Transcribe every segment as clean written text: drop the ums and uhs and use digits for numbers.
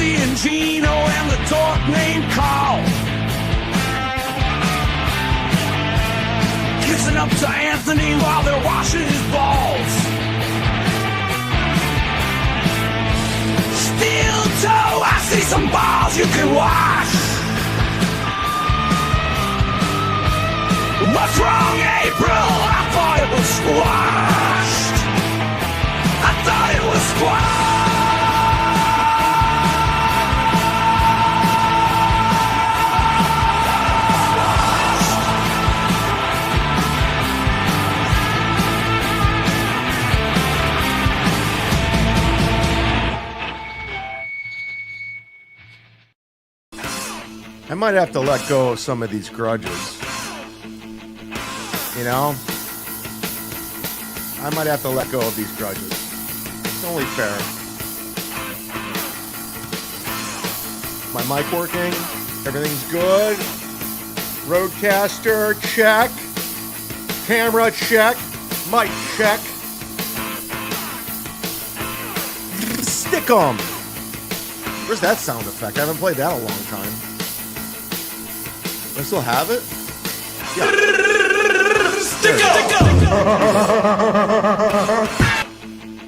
Jesse and Gino and the dork named Carl. Kissing up to Anthony while they're washing his balls. Steeltoe, I see some balls you can wash. What's wrong, April? I thought it was squashed. I thought it was squashed. I might have to let go of some of these grudges. You know? I might have to let go of these grudges. It's only fair. My mic working? Everything's good? Roadcaster, check. Camera, check. Mic, check. Stick 'em. Where's that sound effect? I haven't played that in a long time. Do I still have it? Yeah. Stick 'em.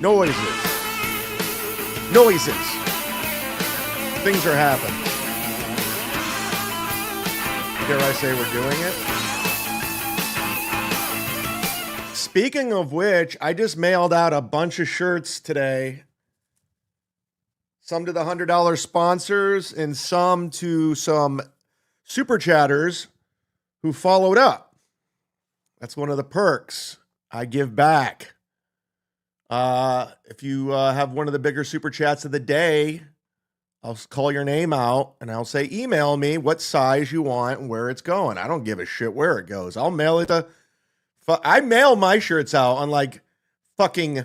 Noises. Noises. Things are happening. Dare I say we're doing it? Speaking of which, I just mailed out a bunch of shirts today. Some to the $100 sponsors and some to some super chatters who followed up. That's one of the perks. I give back. If you have one of the bigger super chats of the day, I'll call your name out and I'll say, email me what size you want and where it's going. I don't give a shit where it goes. I'll mail it to... I mail my shirts out, unlike fucking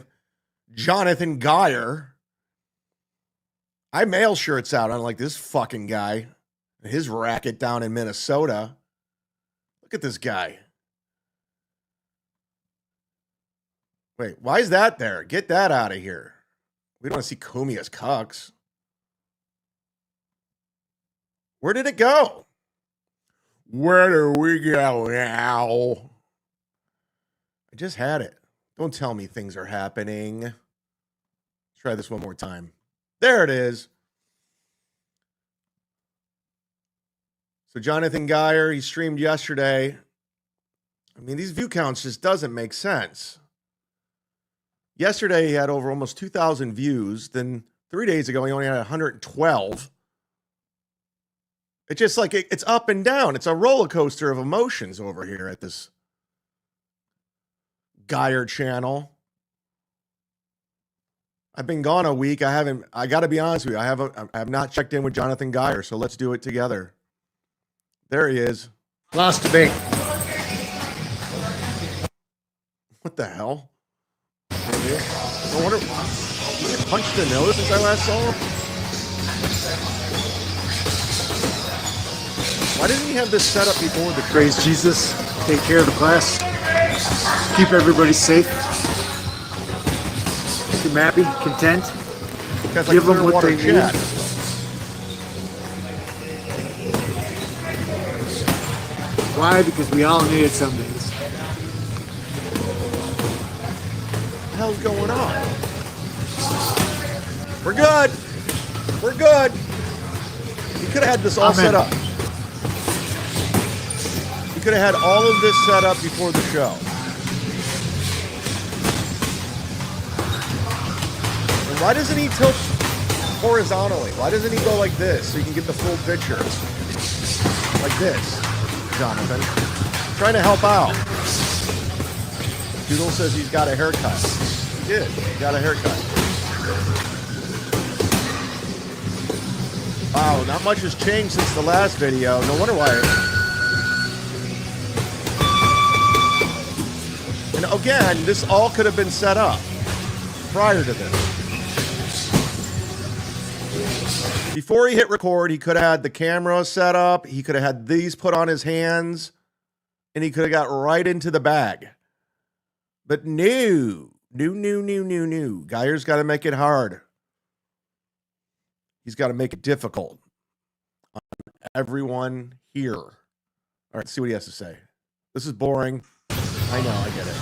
Jonathan Geyer. I mail shirts out, unlike this fucking guy. His racket down in Minnesota. Look at this guy. Wait, why is that there? Get that out of here. We don't want to see Cumia'S Cucks. Where did it go? Where do we go now? I just had it. Don't tell me things are happening. Let's try this one more time. There it is. So Jonathan Geyer, he streamed yesterday. I mean, these view counts just doesn't make sense. Yesterday, he had over almost 2,000 views. Then 3 days ago, he only had 112. It's just like, it's up and down. It's a roller coaster of emotions over here at this Geyer channel. I've been gone a week. I got to be honest with you. I have not checked in with Jonathan Geyer, so let's do it together. There he is. Lost debate. What the hell? No wonder. Did he get punched in the nose since I last saw him? Why doesn't he have this set up before the Praise Jesus. Take care of the class. Keep everybody safe. Keep them happy, content. Give them what they need. Why? Because we all need it some days. What the hell's going on? We're good. We're good. You could have had this all set up. You could have had all of this set up before the show. And why doesn't he tilt horizontally? Why doesn't he go like this so you can get the full picture? Like this, Jonathan. I'm trying to help out. Doodle says he's got a haircut. He did. He got a haircut. Wow, not much has changed since the last video. No wonder why. And again, this all could have been set up prior to this. Before he hit record, he could have had the camera set up. He could have had these put on his hands. And he could have got right into the bag. But no. Geyer's got to make it hard. He's got to make it difficult on everyone here. All right, let's see what he has to say. This is boring. I know, I get it.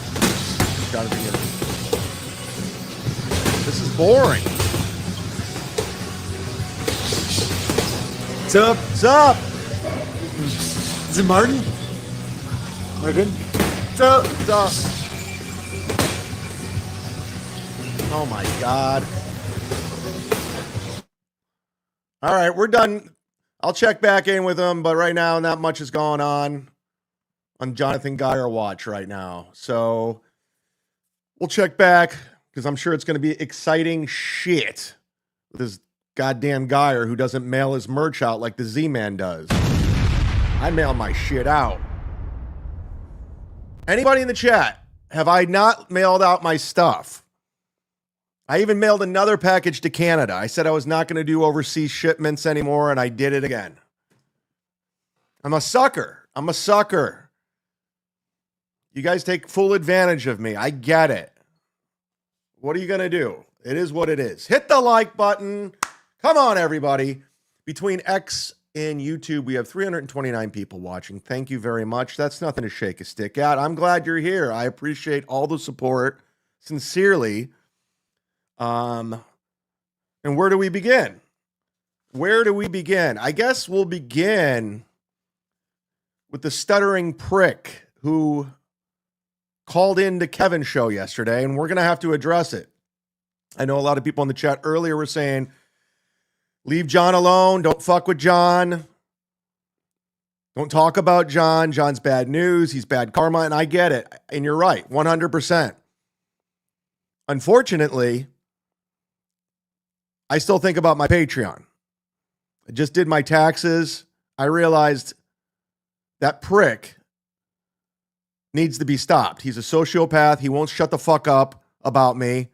Jonathan, get it. This is boring. What's up? What's up? Is it Martin? Martin? What's up? What's up? Oh my God. All right, we're done. I'll check back in with him, but right now, not much is going on Jonathan Geyer watch right now. So we'll check back because I'm sure it's going to be exciting shit with this goddamn Geyer who doesn't mail his merch out like the Z-Man does. I mail my shit out. Anybody in the chat, have I not mailed out my stuff? I even mailed another package to Canada. I said I was not going to do overseas shipments anymore, and I did it again. I'm a sucker. I'm a sucker. You guys take full advantage of me. I get it. What are you going to do? It is what it is. Hit the like button. Come on, everybody. Between X and YouTube, we have 329 people watching. Thank you very much. That's nothing to shake a stick at. I'm glad you're here. I appreciate all the support. Sincerely. And where do we begin? Where do we begin? I guess we'll begin with the stuttering prick who called into Kevin's show yesterday, and we're going to have to address it. I know a lot of people in the chat earlier were saying, leave John alone. Don't fuck with John. Don't talk about John. John's bad news. He's bad karma. And I get it. And you're right. 100%. Unfortunately, I still think about my Patreon. I just did my taxes. I realized that prick needs to be stopped. He's a sociopath. He won't shut the fuck up about me.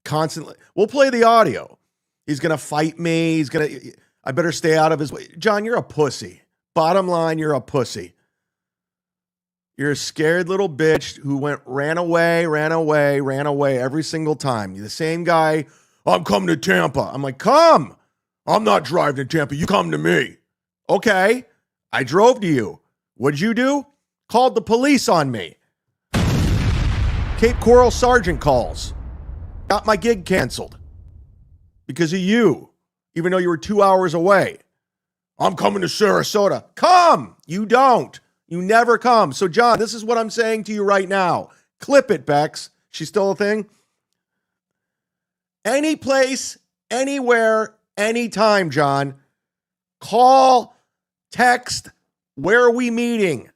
Constantly. We'll play the audio. He's going to fight me. I better stay out of his way. John, you're a pussy. Bottom line, you're a pussy. You're a scared little bitch who ran away every single time. You're the same guy. I'm coming to Tampa. I'm like, come. I'm not driving to Tampa. You come to me. Okay. I drove to you. What'd you do? Called the police on me. Cape Coral Sergeant calls. Got my gig canceled. Because of you. Even though you were 2 hours away. I'm coming to Sarasota. Come. You don't. You never come. So, John, this is what I'm saying to you right now. Clip it, Bex. She's still a thing? Any place, anywhere, anytime, John. Call, text. Where are we meeting?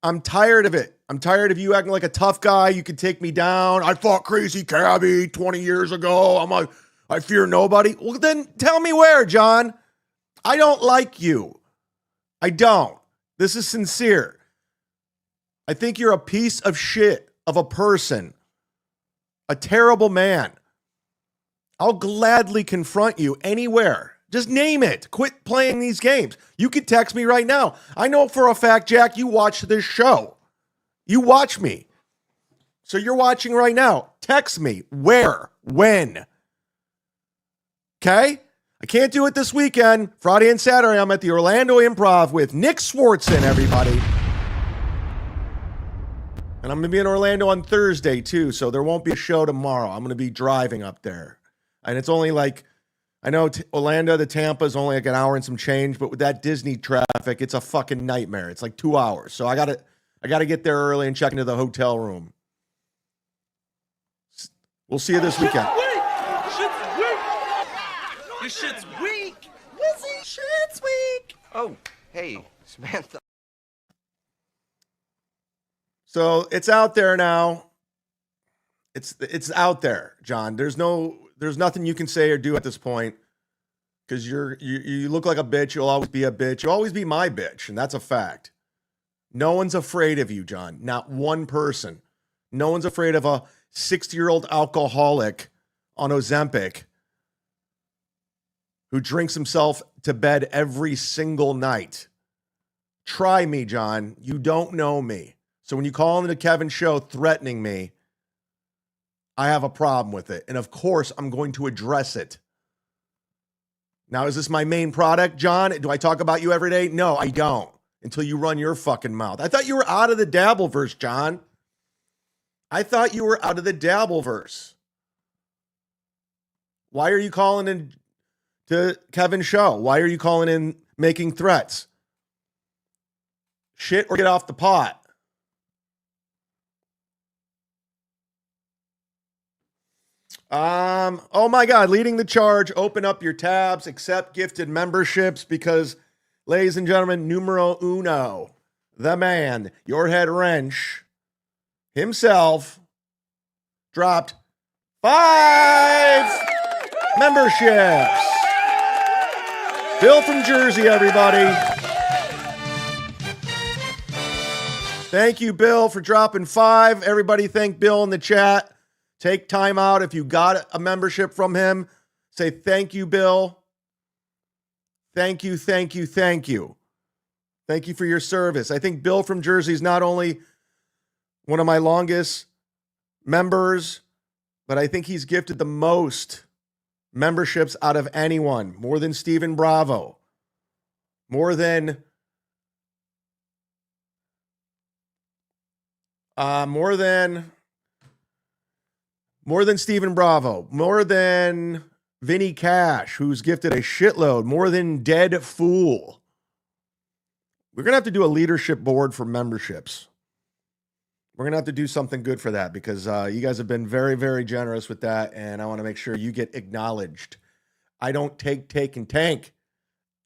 I'm tired of it. I'm tired of you acting like a tough guy. You can take me down. I fought Crazy Cabby 20 years ago. I fear nobody. Well, then tell me where, John. I don't like you. I don't. This is sincere. I think you're a piece of shit of a person. A terrible man. I'll gladly confront you anywhere. Just name it. Quit playing these games. You can text me right now. I know for a fact, Jack, you watch this show. You watch me. So you're watching right now. Text me. Where? When? Okay? I can't do it this weekend. Friday and Saturday, I'm at the Orlando Improv with Nick Swartzen, everybody. And I'm going to be in Orlando on Thursday, too, so there won't be a show tomorrow. I'm going to be driving up there. And it's only like, I know Orlando to Tampa is only like an hour and some change, but with that Disney traffic, it's a fucking nightmare. It's like 2 hours. So I got to get there early and check into the hotel room. We'll see you this weekend. Your shit's weak. Lizzie, shit's weak. Oh, hey, Samantha. So it's out there now. It's out there, John. There's nothing you can say or do at this point because you look like a bitch. You'll always be a bitch. You'll always be my bitch, and that's a fact. No one's afraid of you, John. Not one person. No one's afraid of a 60-year-old alcoholic on Ozempic who drinks himself to bed every single night. Try me, John. You don't know me. So when you call into Kevin's show threatening me, I have a problem with it. And of course, I'm going to address it. Now, is this my main product, John? Do I talk about you every day? No, I don't. Until you run your fucking mouth. I thought you were out of the Dabbleverse, John. I thought you were out of the Dabbleverse. Why are you calling in to Kevin's show? Why are you calling in making threats? Shit or get off the pot. Oh my God, leading the charge, open up your tabs, accept gifted memberships because, ladies and gentlemen, numero uno, the man, your head wrench himself dropped 5 memberships. Bill from Jersey, everybody. Thank you, Bill, for dropping 5. Everybody thank Bill in the chat. Take time out. If you got a membership from him, say thank you, Bill. Thank you, thank you, thank you. Thank you for your service. I think Bill from Jersey is not only one of my longest members, but I think he's gifted the most memberships out of anyone. More than Stephen Bravo. More than Stephen Bravo, more than Vinny Cash, who's gifted a shitload, more than Dead Fool. We're going to have to do a leadership board for memberships. We're going to have to do something good for that because you guys have been very, very generous with that, and I want to make sure you get acknowledged. I don't take, and tank.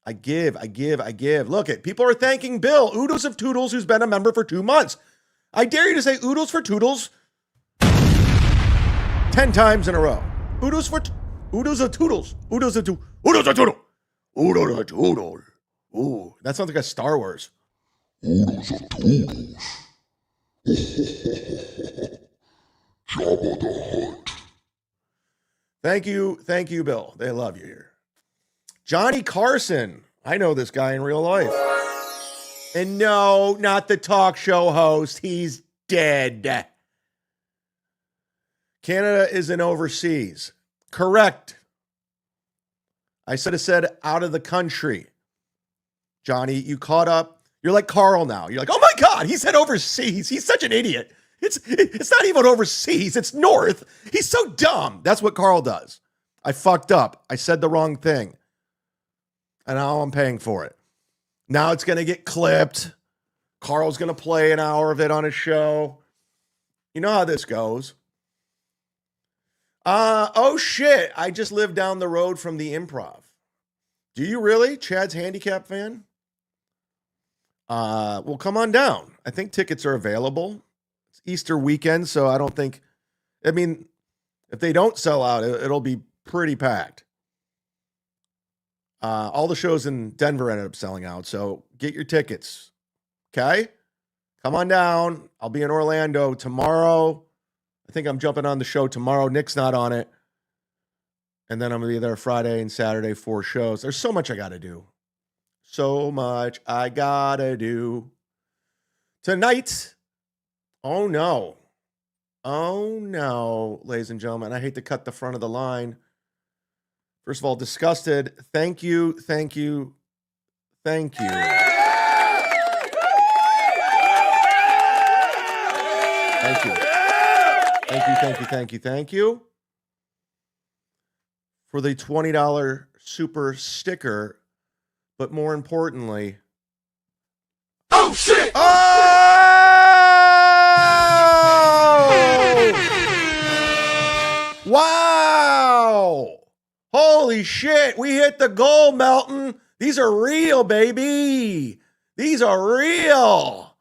I give. Look, people are thanking Bill, Oodles of Toodles, who's been a member for 2 months. I dare you to say Oodles for Toodles 10 times in a row. Oodles of Toodles. Oodles of Toodle. Oodles of Toodle. Oodles of Toodle. Ooh, that sounds like a Star Wars. Oodles of Toodles. Jabba the Hutt. Thank you, Bill. They love you here. Johnny Carson. I know this guy in real life. And no, not the talk show host. He's dead. Canada isn't overseas. Correct. I should have said out of the country. Johnny, you caught up. You're like Carl now. You're like, oh my God, he said overseas. He's such an idiot. It's not even overseas. It's north. He's so dumb. That's what Carl does. I fucked up. I said the wrong thing. And now I'm paying for it. Now it's going to get clipped. Carl's going to play an hour of it on his show. You know how this goes. Oh shit. I just live down the road from the Improv. Do you really? Chad's handicap fan? Well, come on down. I think tickets are available. It's Easter weekend, so I don't think, I mean, if they don't sell out, it'll be pretty packed. All the shows in Denver ended up selling out, so get your tickets. Okay? Come on down. I'll be in Orlando tomorrow. I think I'm jumping on the show tomorrow. Nick's not on it. And then I'm going to be there Friday and Saturday, 4 shows. There's so much I got to do. So much I got to do. Tonight, oh no, ladies and gentlemen, I hate to cut the front of the line. First of all, Disgusted, thank you. Thank you. For the $20 super sticker, but more importantly, Oh shit! oh! Wow! Holy shit, we hit the goal, Melton. These are real, baby. These are real.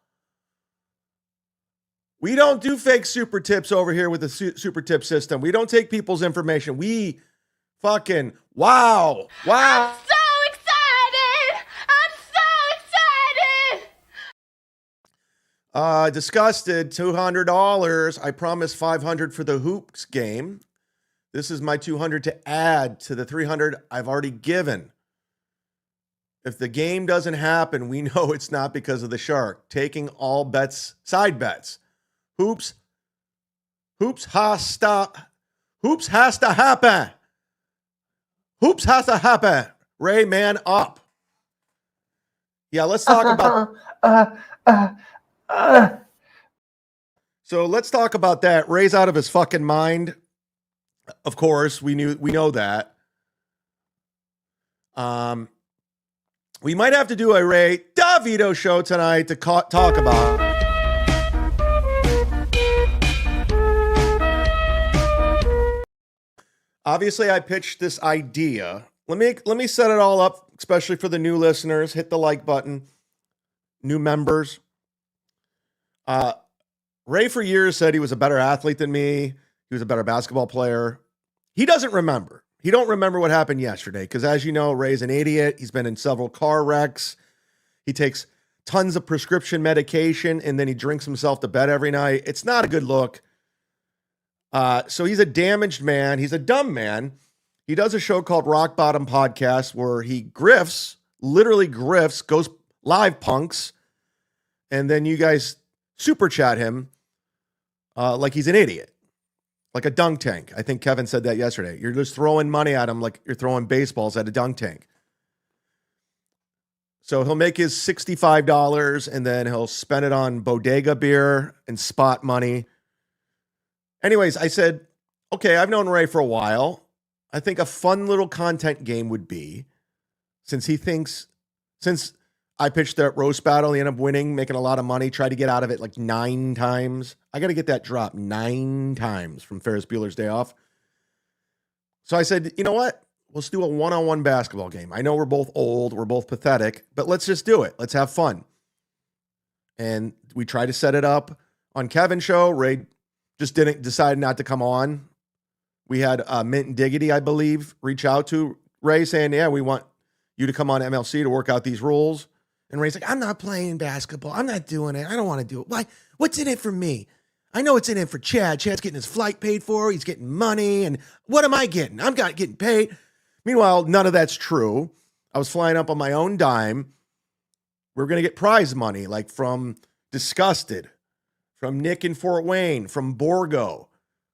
We don't do fake super tips over here with the super tip system. We don't take people's information. We fucking, wow. I'm so excited. Disgusted, $200. I promised $500 for the hoops game. This is my $200 to add to the $300 I've already given. If the game doesn't happen, we know it's not because of the shark. Taking all bets, side bets. Hoops has to happen. Hoops has to happen. Ray, man up. Yeah, let's talk about. So let's talk about that. Ray's out of his fucking mind. Of course, we know that. We might have to do a Ray DeVito show tonight to talk about. Obviously, I pitched this idea. Let me set it all up, especially for the new listeners. Hit the like button. New members. Ray for years said he was a better athlete than me. He was a better basketball player. He doesn't remember. He don't remember what happened yesterday because, as you know, Ray's an idiot. He's been in several car wrecks. He takes tons of prescription medication, and then he drinks himself to bed every night. It's not a good look. So he's a damaged man. He's a dumb man. He does a show called Rock Bottom Podcast where he grifts, literally grifts, goes live punks, and then you guys super chat him like he's an idiot. Like a dunk tank. I think Kevin said that yesterday. You're just throwing money at him like you're throwing baseballs at a dunk tank. So he'll make his $65 and then he'll spend it on bodega beer and spot money. Anyways, I said, okay, I've known Ray for a while. I think a fun little content game would be, since I pitched that roast battle, he ended up winning, making a lot of money, tried to get out of it like 9 times. I got to get that drop 9 times from Ferris Bueller's Day Off. So I said, you know what? Let's do a one-on-one basketball game. I know we're both old, we're both pathetic, but let's just do it. Let's have fun. And we tried to set it up on Kevin's show. Ray just decide not to come on. We had Mint and Diggity, I believe, reach out to Ray saying, yeah, we want you to come on MLC to work out these rules. And Ray's like, I'm not playing basketball. I'm not doing it. I don't want to do it. Why? What's in it for me? I know it's in it for Chad. Chad's getting his flight paid for. He's getting money. And what am I getting? I'm not getting paid. Meanwhile, none of that's true. I was flying up on my own dime. We were going to get prize money, like from Disgusted, from Nick in Fort Wayne, from Borgo.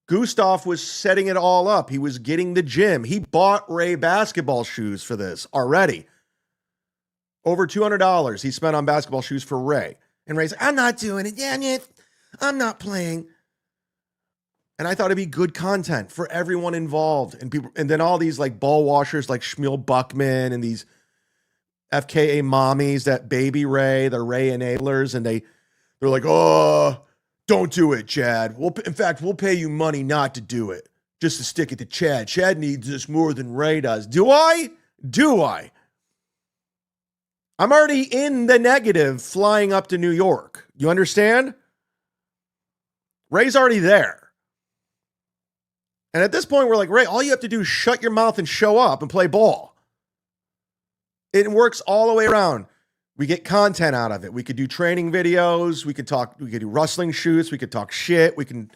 Gustav was setting it all up. He was getting the gym. He bought Ray basketball shoes for this already. Over $200 he spent on basketball shoes for Ray. And Ray's like, I'm not doing it. Yeah, I'm not playing. And I thought it'd be good content for everyone involved. And people, and then all these like ball washers like Shmuel Buckman and these FKA mommies that baby Ray, the Ray enablers, and they're like, oh, don't do it, Chad. In fact, we'll pay you money not to do it, just to stick it to Chad. Chad needs this more than Ray does. Do I? I'm already in the negative flying up to New York. You understand? Ray's already there. And at this point, we're like, Ray, all you have to do is shut your mouth and show up and play ball. It works all the way around. We get content out of it. We could do training videos. We could do wrestling shoots. We could talk shit. And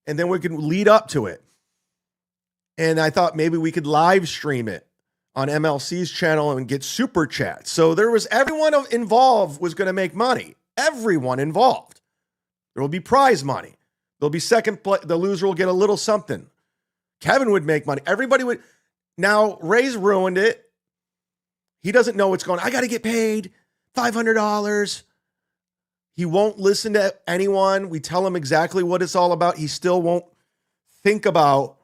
then we can lead up to it. And I thought maybe we could live stream it on MLC's channel and get super chats. So everyone involved was going to make money. Everyone involved. There will be prize money. There'll be second place. The loser will get a little something. Kevin would make money. Everybody would. Now, Ray's ruined it. He doesn't know what's going on. I got to get paid $500. He won't listen to anyone. We tell him exactly what it's all about. He still won't think about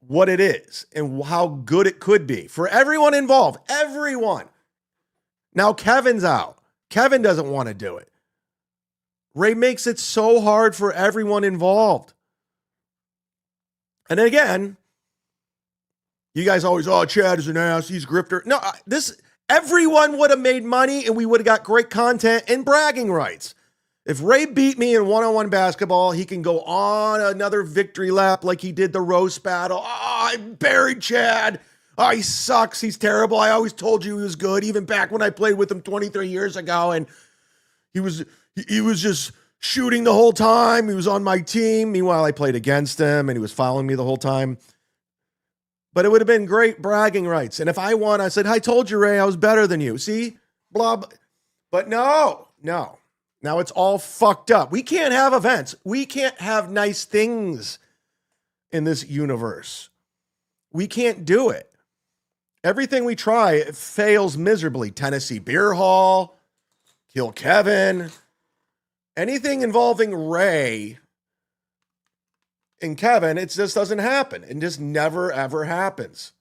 what it is and how good it could be for everyone involved. Everyone. Now Kevin's out. Kevin doesn't want to do it. Ray makes it so hard for everyone involved. And then again, you guys always, oh, Chad is an ass. He's a grifter. No, everyone would have made money and we would have got great content and bragging rights. If Ray beat me in one-on-one basketball, he can go on another victory lap like he did the roast battle. Oh, I buried Chad. Oh, he sucks. He's terrible. I always told you he was good, even back when I played with him 23 years ago. And he was just shooting the whole time. He was on my team. Meanwhile, I played against him and he was following me the whole time. But it would have been great bragging rights. And if I won, I said, I told you, Ray, I was better than you. See? Blah, blah. But no. Now it's all fucked up. We can't have events. We can't have nice things in this universe. We can't do it. Everything we try it fails miserably. Tennessee Beer Hall, Kill Kevin, anything involving Ray and Kevin, it just doesn't happen. It just never, ever happens.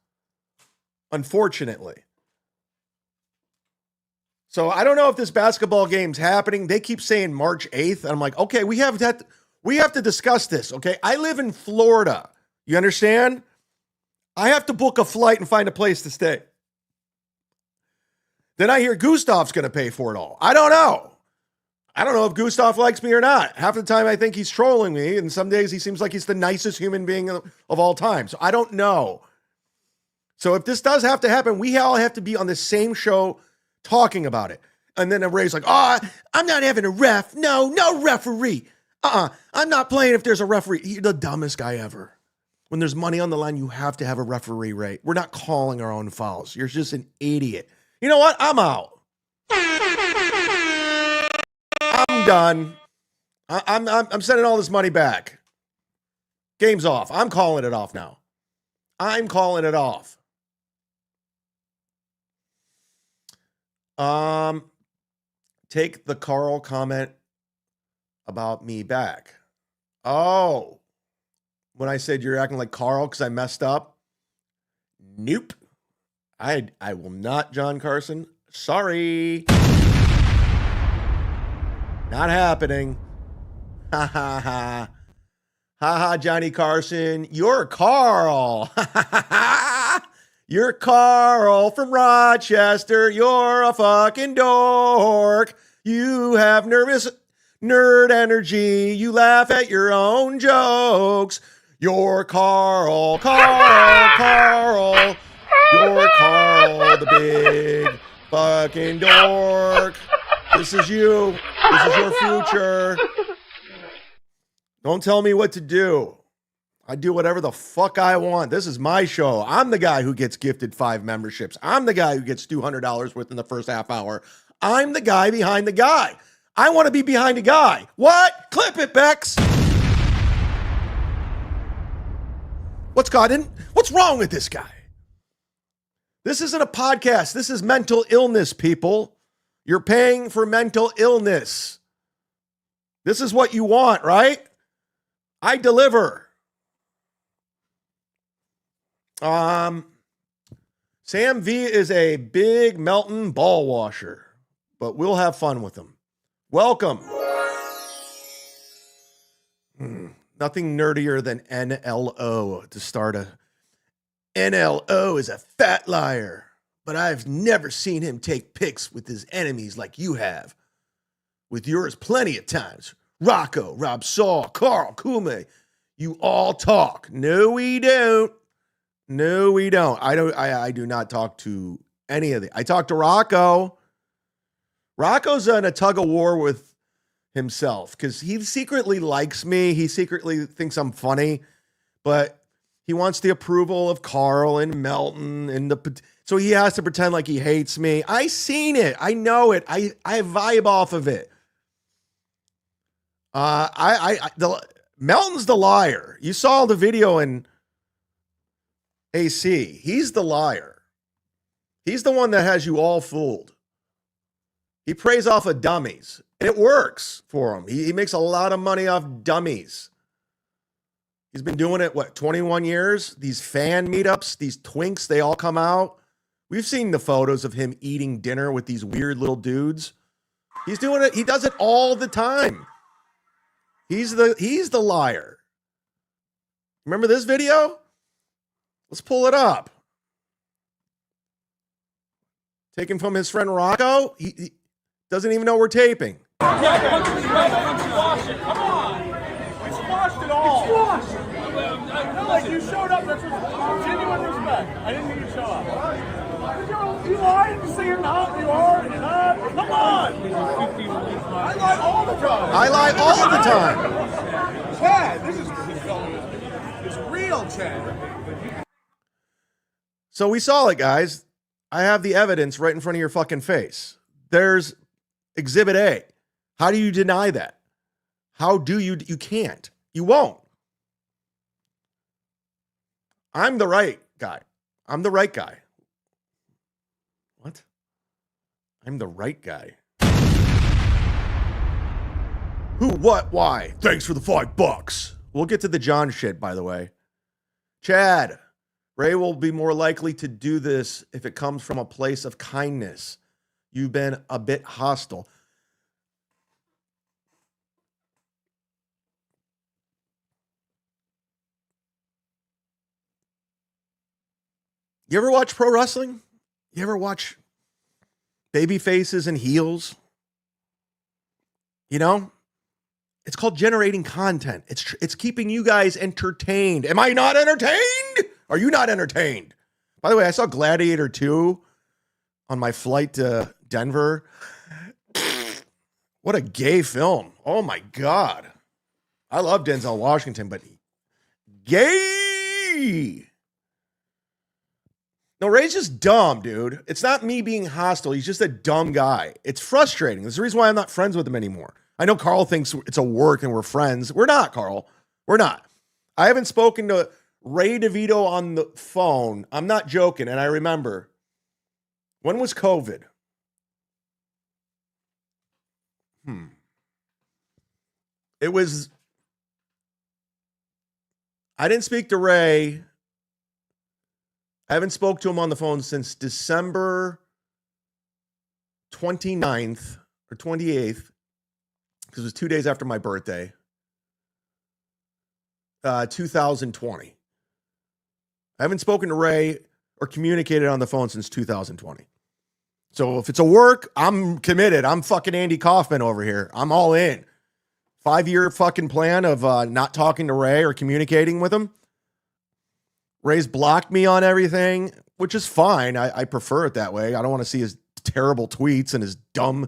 Unfortunately. So I don't know if this basketball game's happening. They keep saying March 8th. And I'm like, okay, we have to discuss this. Okay. I live in Florida. You understand? I have to book a flight and find a place to stay. Then I hear Gustav's going to pay for it all. I don't know. I don't know if Gustav likes me or not. Half the time I think he's trolling me, and some days he seems like he's the nicest human being of all time. So I don't know. So if this does have to happen, we all have to be on the same show talking about it. And then Ray's like, oh, I'm not having a ref. No referee. I'm not playing if there's a referee. You're the dumbest guy ever. When there's money on the line, you have to have a referee, Ray. We're not calling our own fouls. You're just an idiot. You know what? I'm out. I'm done. I'm sending all this money back. Game's off. I'm calling it off now. I'm calling it off. Take the Carl comment about me back. Oh, when I said you're acting like Carl because I messed up. Nope. I will not, John Carson. Sorry. Not happening. Ha ha ha. Ha ha, Johnny Carson. You're Carl. Ha ha ha. You're Carl from Rochester. You're a fucking dork. You have nervous nerd energy. You laugh at your own jokes. You're Carl. You're Carl, the big fucking dork. This is you. This is your future. Don't tell me what to do. I do whatever the fuck I want. This is my show. I'm the guy who gets gifted 5 memberships. I'm the guy who gets $200 within the first half hour. I'm the guy behind the guy. I want to be behind a guy. What? Clip it, Bex. What's wrong with this guy? This isn't a podcast. This is mental illness, people. You're paying for mental illness. This is what you want, right? I deliver. Sam V is a big Melton ball washer, but we'll have fun with him. Welcome. Nothing nerdier than NLO to start a. NLO is a fat liar, but I've never seen him take pics with his enemies like you have. With yours plenty of times. Rocco, Rob Saw, Carl, Cumia'S, you all talk. No, we don't. No, we don't. I do not talk to any of the. I talk to Rocco. Rocco's in a tug of war with himself because he secretly likes me. He secretly thinks I'm funny, but he wants the approval of Carl and Melton and so he has to pretend like he hates me. I seen it. I know it. I vibe off of it. Melton's the liar. You saw the video in AC. He's the liar. He's the one that has you all fooled. He preys off of dummies. It works for him. He makes a lot of money off dummies. He's been doing it, 21 years? These fan meetups, these twinks, they all come out. We've seen the photos of him eating dinner with these weird little dudes. He's doing it. He does it all the time. He's the liar. Remember this video? Let's pull it up. Taken from his friend Rocco. He doesn't even know we're taping. Come on. We squashed it all. It's squashed. Like you showed up. That's genuine respect. I didn't think you show up. You lied. You say you're not. You are. You're not. Come on. I lie all the time. I lie all the time. Chad, this is real, Chad. So we saw it, guys. I have the evidence right in front of your fucking face. There's Exhibit A. How do you deny that? How do you can't. You won't. I'm the right guy. I'm the right guy. I'm the right guy. Who, what, why? Thanks for the $5. We'll get to the John shit, by the way. Chad, Ray will be more likely to do this if it comes from a place of kindness. You've been a bit hostile. You ever watch pro wrestling? You ever watch baby faces and heels? You know, it's called generating content. It's keeping you guys entertained. Am I not entertained? Are you not entertained? By the way, I saw Gladiator 2 on my flight to Denver. What a gay film. Oh my God. I love Denzel Washington, but gay. No, Ray's just dumb, dude. It's not me being hostile. He's just a dumb guy. It's frustrating. There's the reason why I'm not friends with him anymore. I know Carl thinks it's a work and we're friends. We're not, Carl. We're not. I haven't spoken to Ray DeVito on the phone. I'm not joking. And I remember, when was COVID? It was, I didn't speak to Ray. I haven't spoke to him on the phone since December 29th or 28th, because it was 2 days after my birthday, 2020. I haven't spoken to Ray or communicated on the phone since 2020. So if it's a work, I'm committed. I'm fucking Andy Kaufman over here. I'm all in. 5-year fucking plan of not talking to Ray or communicating with him. Ray's blocked me on everything, which is fine. I prefer it that way. I don't want to see his terrible tweets and his dumb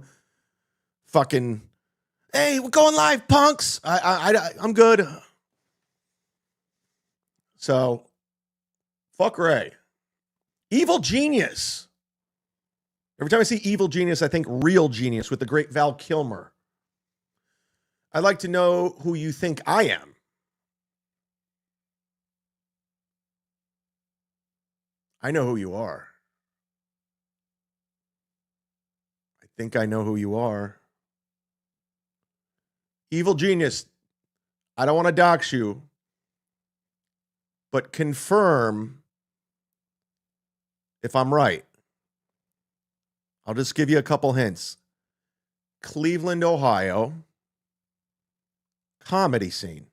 fucking, hey, we're going live, punks. I'm good. So, fuck Ray. Evil Genius. Every time I see Evil Genius, I think Real Genius with the great Val Kilmer. I'd like to know who you think I am. I know who you are. I think I know who you are. Evil Genius, I don't want to dox you, but confirm if I'm right. I'll just give you a couple hints. Cleveland, Ohio, comedy scene.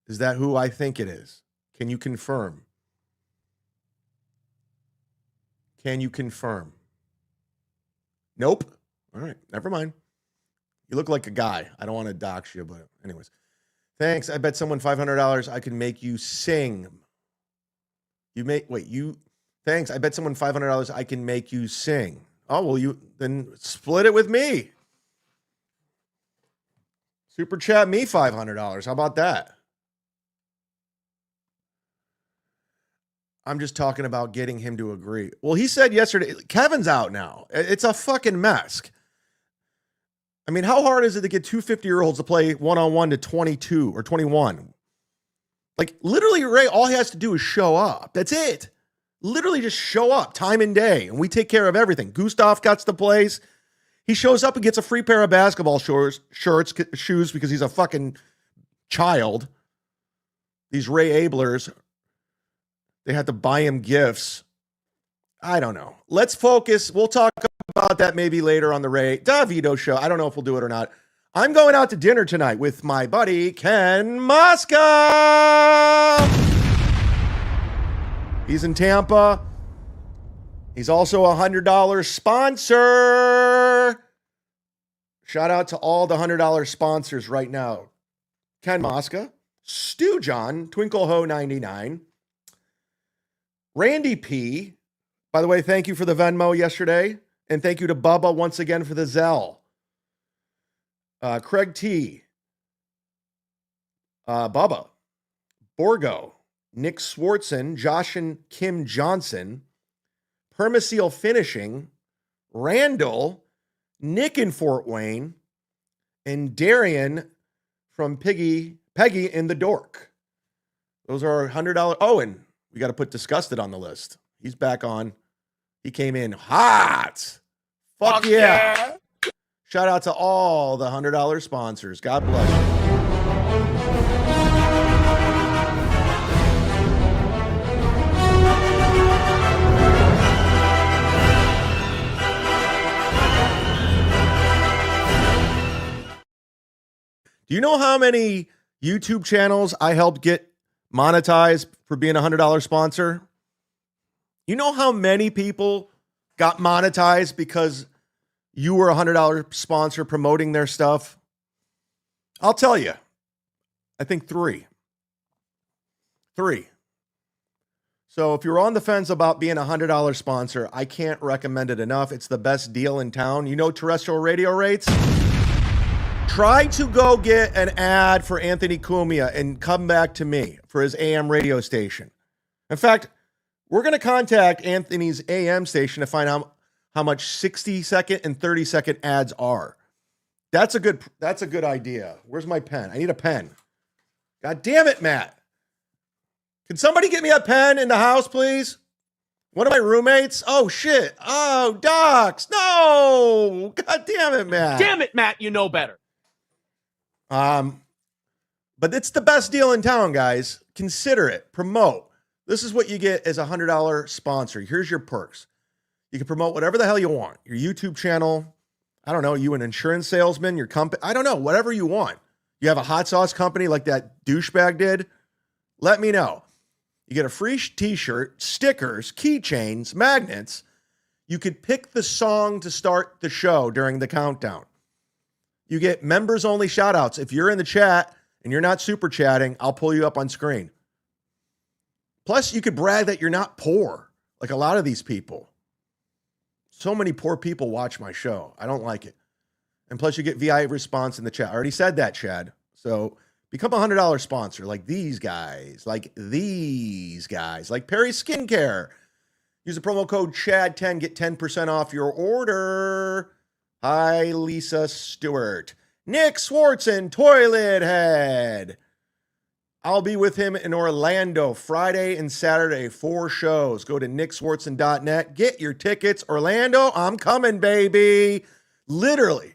Is that who I think it is? Can you confirm? Can you confirm? Nope. All right. Never mind. You look like a guy. I don't want to dox you, but anyways. Thanks. I bet someone $500 I can make you sing. Thanks. I bet someone $500 I can make you sing. Oh, well, you then split it with me. Super chat me $500. How about that? I'm just talking about getting him to agree. Well, he said yesterday, Kevin's out now. It's a fucking mess. I mean, how hard is it to get two 50-year-olds to play one-on-one to 22 or 21? Like, literally, Ray, all he has to do is show up. That's it. Literally just show up time and day, and we take care of everything. Gustav gets the place. He shows up and gets a free pair of basketball shoes because he's a fucking child. These Ray Ablers, they had to buy him gifts. I don't know. Let's focus. We'll talk about that maybe later on the Ray DeVito show. I don't know if we'll do it or not. I'm going out to dinner tonight with my buddy, Ken Mosca. He's in Tampa. He's also a $100 sponsor. Shout out to all the $100 sponsors right now. Ken Mosca, Stu John, Twinkle Ho 99, Randy P. By the way, thank you for the Venmo yesterday. And thank you to Bubba once again for the Zelle. Craig T. Bubba. Borgo. Nick Swartzen. Josh and Kim Johnson. Permaseal Finishing. Randall. Nick in Fort Wayne. And Darian from Peggy in the Dork. Those are $100. Oh, and We got to put Disgusted on the list. He's back on. He came in hot. Fuck yeah. Shout out to all the $100 sponsors. God bless you. Do you know how many YouTube channels I helped get monetized for being a $100 sponsor? You know how many people got monetized because you were a $100 sponsor promoting their stuff? I'll tell you. I think 3. 3. So if you're on the fence about being a $100 sponsor, I can't recommend it enough. It's the best deal in town. You know terrestrial radio rates? Try to go get an ad for Anthony Cumia and come back to me for his AM radio station. In fact, we're going to contact Anthony's AM station to find out how much 60-second and 30-second ads are. That's a good idea. Where's my pen? I need a pen. God damn it, Matt. Can somebody get me a pen in the house, please? One of my roommates? Oh, shit. Oh, Docs. No. God damn it, Matt. Damn it, Matt. You know better. But it's the best deal in town, guys. Consider it. Promote. This is what you get as a $100 sponsor. Here's your perks. You can promote whatever the hell you want. Your YouTube channel. I don't know. You an insurance salesman, your company. I don't know. Whatever you want. You have a hot sauce company like that douchebag did. Let me know. You get a free t-shirt, stickers, keychains, magnets. You could pick the song to start the show during the countdown. You get members only shout outs. If you're in the chat and you're not super chatting, I'll pull you up on screen. Plus, you could brag that you're not poor, like a lot of these people. So many poor people watch my show. I don't like it. And plus, you get VI response in the chat. I already said that, Chad. So become a $100 sponsor like these guys, like Perry Skincare. Use the promo code CHAD10, get 10% off your order. Hi, Lisa Stewart. Nick Swartzen, Toilet Head. I'll be with him in Orlando Friday and Saturday, 4 shows. Go to nickswartzen.net. Get your tickets. Orlando, I'm coming, baby. Literally,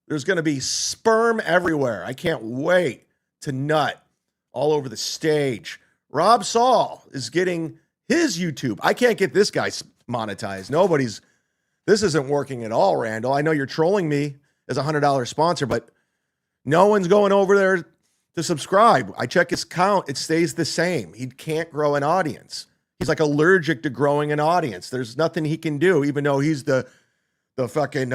there's going to be sperm everywhere. I can't wait to nut all over the stage. Rob Saul is getting his YouTube. I can't get this guy monetized. This isn't working at all, Randall. I know you're trolling me as a $100 sponsor, but no one's going over there to subscribe. I check his count. It stays the same. He can't grow an audience. He's like allergic to growing an audience. There's nothing he can do, even though he's the fucking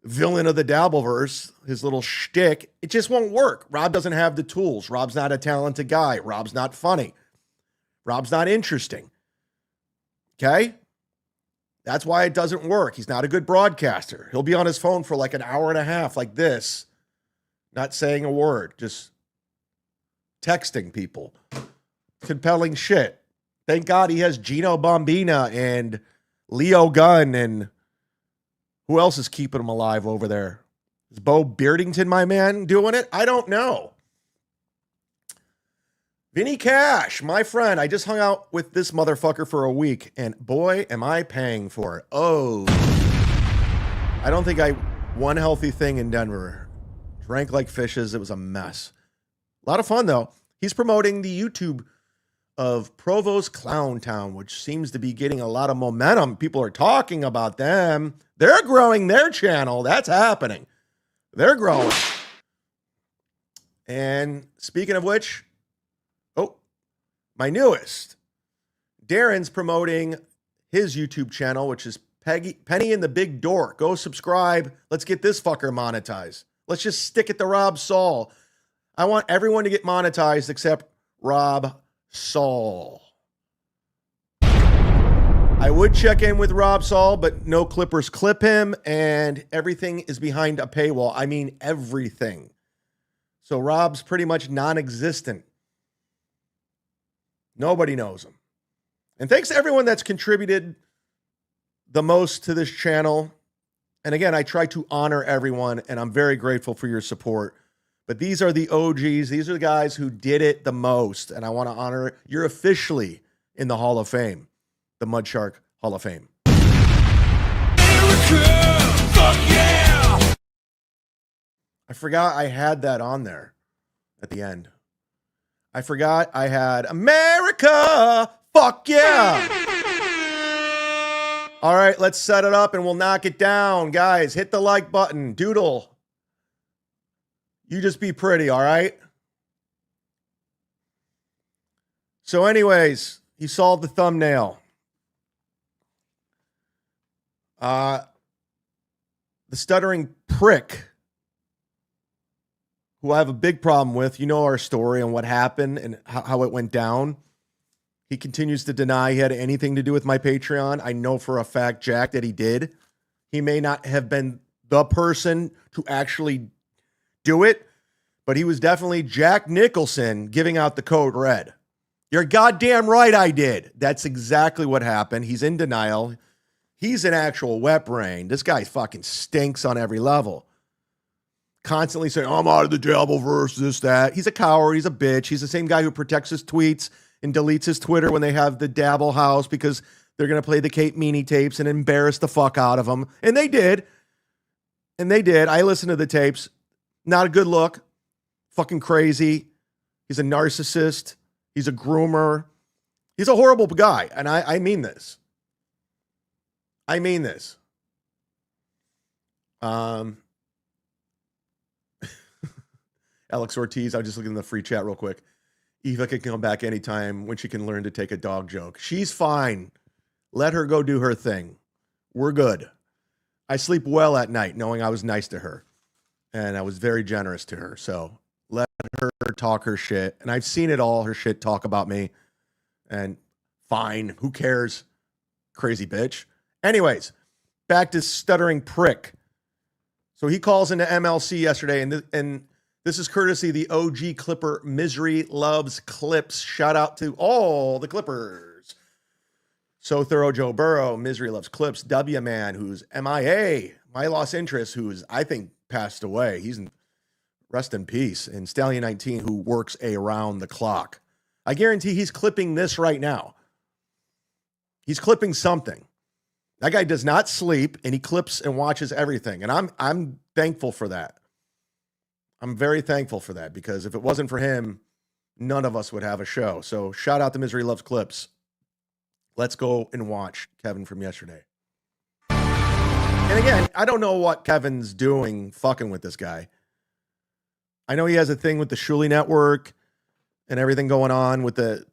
villain of the Dabbleverse, his little shtick. It just won't work. Rob doesn't have the tools. Rob's not a talented guy. Rob's not funny. Rob's not interesting. Okay? That's why it doesn't work. He's not a good broadcaster. He'll be on his phone for like an hour and a half like this, not saying a word, just texting people. Compelling shit. Thank God he has Gino Bombina and Leo Gunn, and who else is keeping him alive over there? Is Bo Beardington, my man, doing it? I don't know. Vinny Cash, my friend, I just hung out with this motherfucker for a week, and boy, am I paying for it. Oh, I don't think one healthy thing in Denver. Drank like fishes. It was a mess. A lot of fun, though. He's promoting the YouTube of Provo's Clown Town, which seems to be getting a lot of momentum. People are talking about them. They're growing their channel. That's happening. They're growing. And speaking of which, my newest, Darren's promoting his YouTube channel, which is Penny and the Big Dork. Go subscribe. Let's get this fucker monetized. Let's just stick it to Rob Saul. I want everyone to get monetized except Rob Saul. I would check in with Rob Saul, but no clippers clip him, and everything is behind a paywall. I mean, everything. So Rob's pretty much non-existent. Nobody knows him. And thanks to everyone that's contributed the most to this channel. And again, I try to honor everyone, and I'm very grateful for your support. But these are the OGs. These are the guys who did it the most, and I want to honor it. You're officially in the Hall of Fame, the Mud Shark Hall of Fame. I forgot I had that on there at the end. I forgot I had America, fuck yeah. All right, let's set it up and we'll knock it down. Guys, hit the like button. Doodle. You just be pretty, all right? So anyways, he solved the thumbnail. The stuttering prick, who I have a big problem with, you know our story and what happened and how it went down. He continues to deny he had anything to do with my Patreon. I know for a fact, Jack, that he did. He may not have been the person to actually do it, but he was definitely Jack Nicholson giving out the code red. You're goddamn right I did. That's exactly what happened. He's in denial. He's an actual wet brain. This guy fucking stinks on every level. Constantly saying, I'm out of the Dabbleverse, this, that. He's a coward. He's a bitch. He's the same guy who protects his tweets and deletes his Twitter when they have the Dabble House because they're going to play the Kate Meany tapes and embarrass the fuck out of him. And they did. And they did. I listened to the tapes. Not a good look. Fucking crazy. He's a narcissist. He's a groomer. He's a horrible guy. And I mean this. I mean this. Alex Ortiz, I'll just look in the free chat real quick. Eva can come back anytime when she can learn to take a dog joke. She's fine. Let her go do her thing. We're good. I sleep well at night knowing I was nice to her. And I was very generous to her. So let her talk her shit. And I've seen it all, her shit talk about me. And fine. Who cares? Crazy bitch. Anyways, back to stuttering prick. So he calls into MLC yesterday, and this is courtesy of the OG Clipper Misery Loves Clips. Shout out to all the Clippers. So Thorough Joe Burrow, Misery Loves Clips, W Man, who's MIA, My Lost Interest, who's I think passed away. He's in rest in peace. And Stallion 19, who works around the clock. I guarantee he's clipping this right now. He's clipping something. That guy does not sleep, and he clips and watches everything. And I'm thankful for that. I'm very thankful for that, because if it wasn't for him, none of us would have a show. So shout out to Misery Loves Clips. Let's go and watch Kevin from yesterday. And again, I don't know what Kevin's doing fucking with this guy. I know he has a thing with the Shuli Network and everything going on with the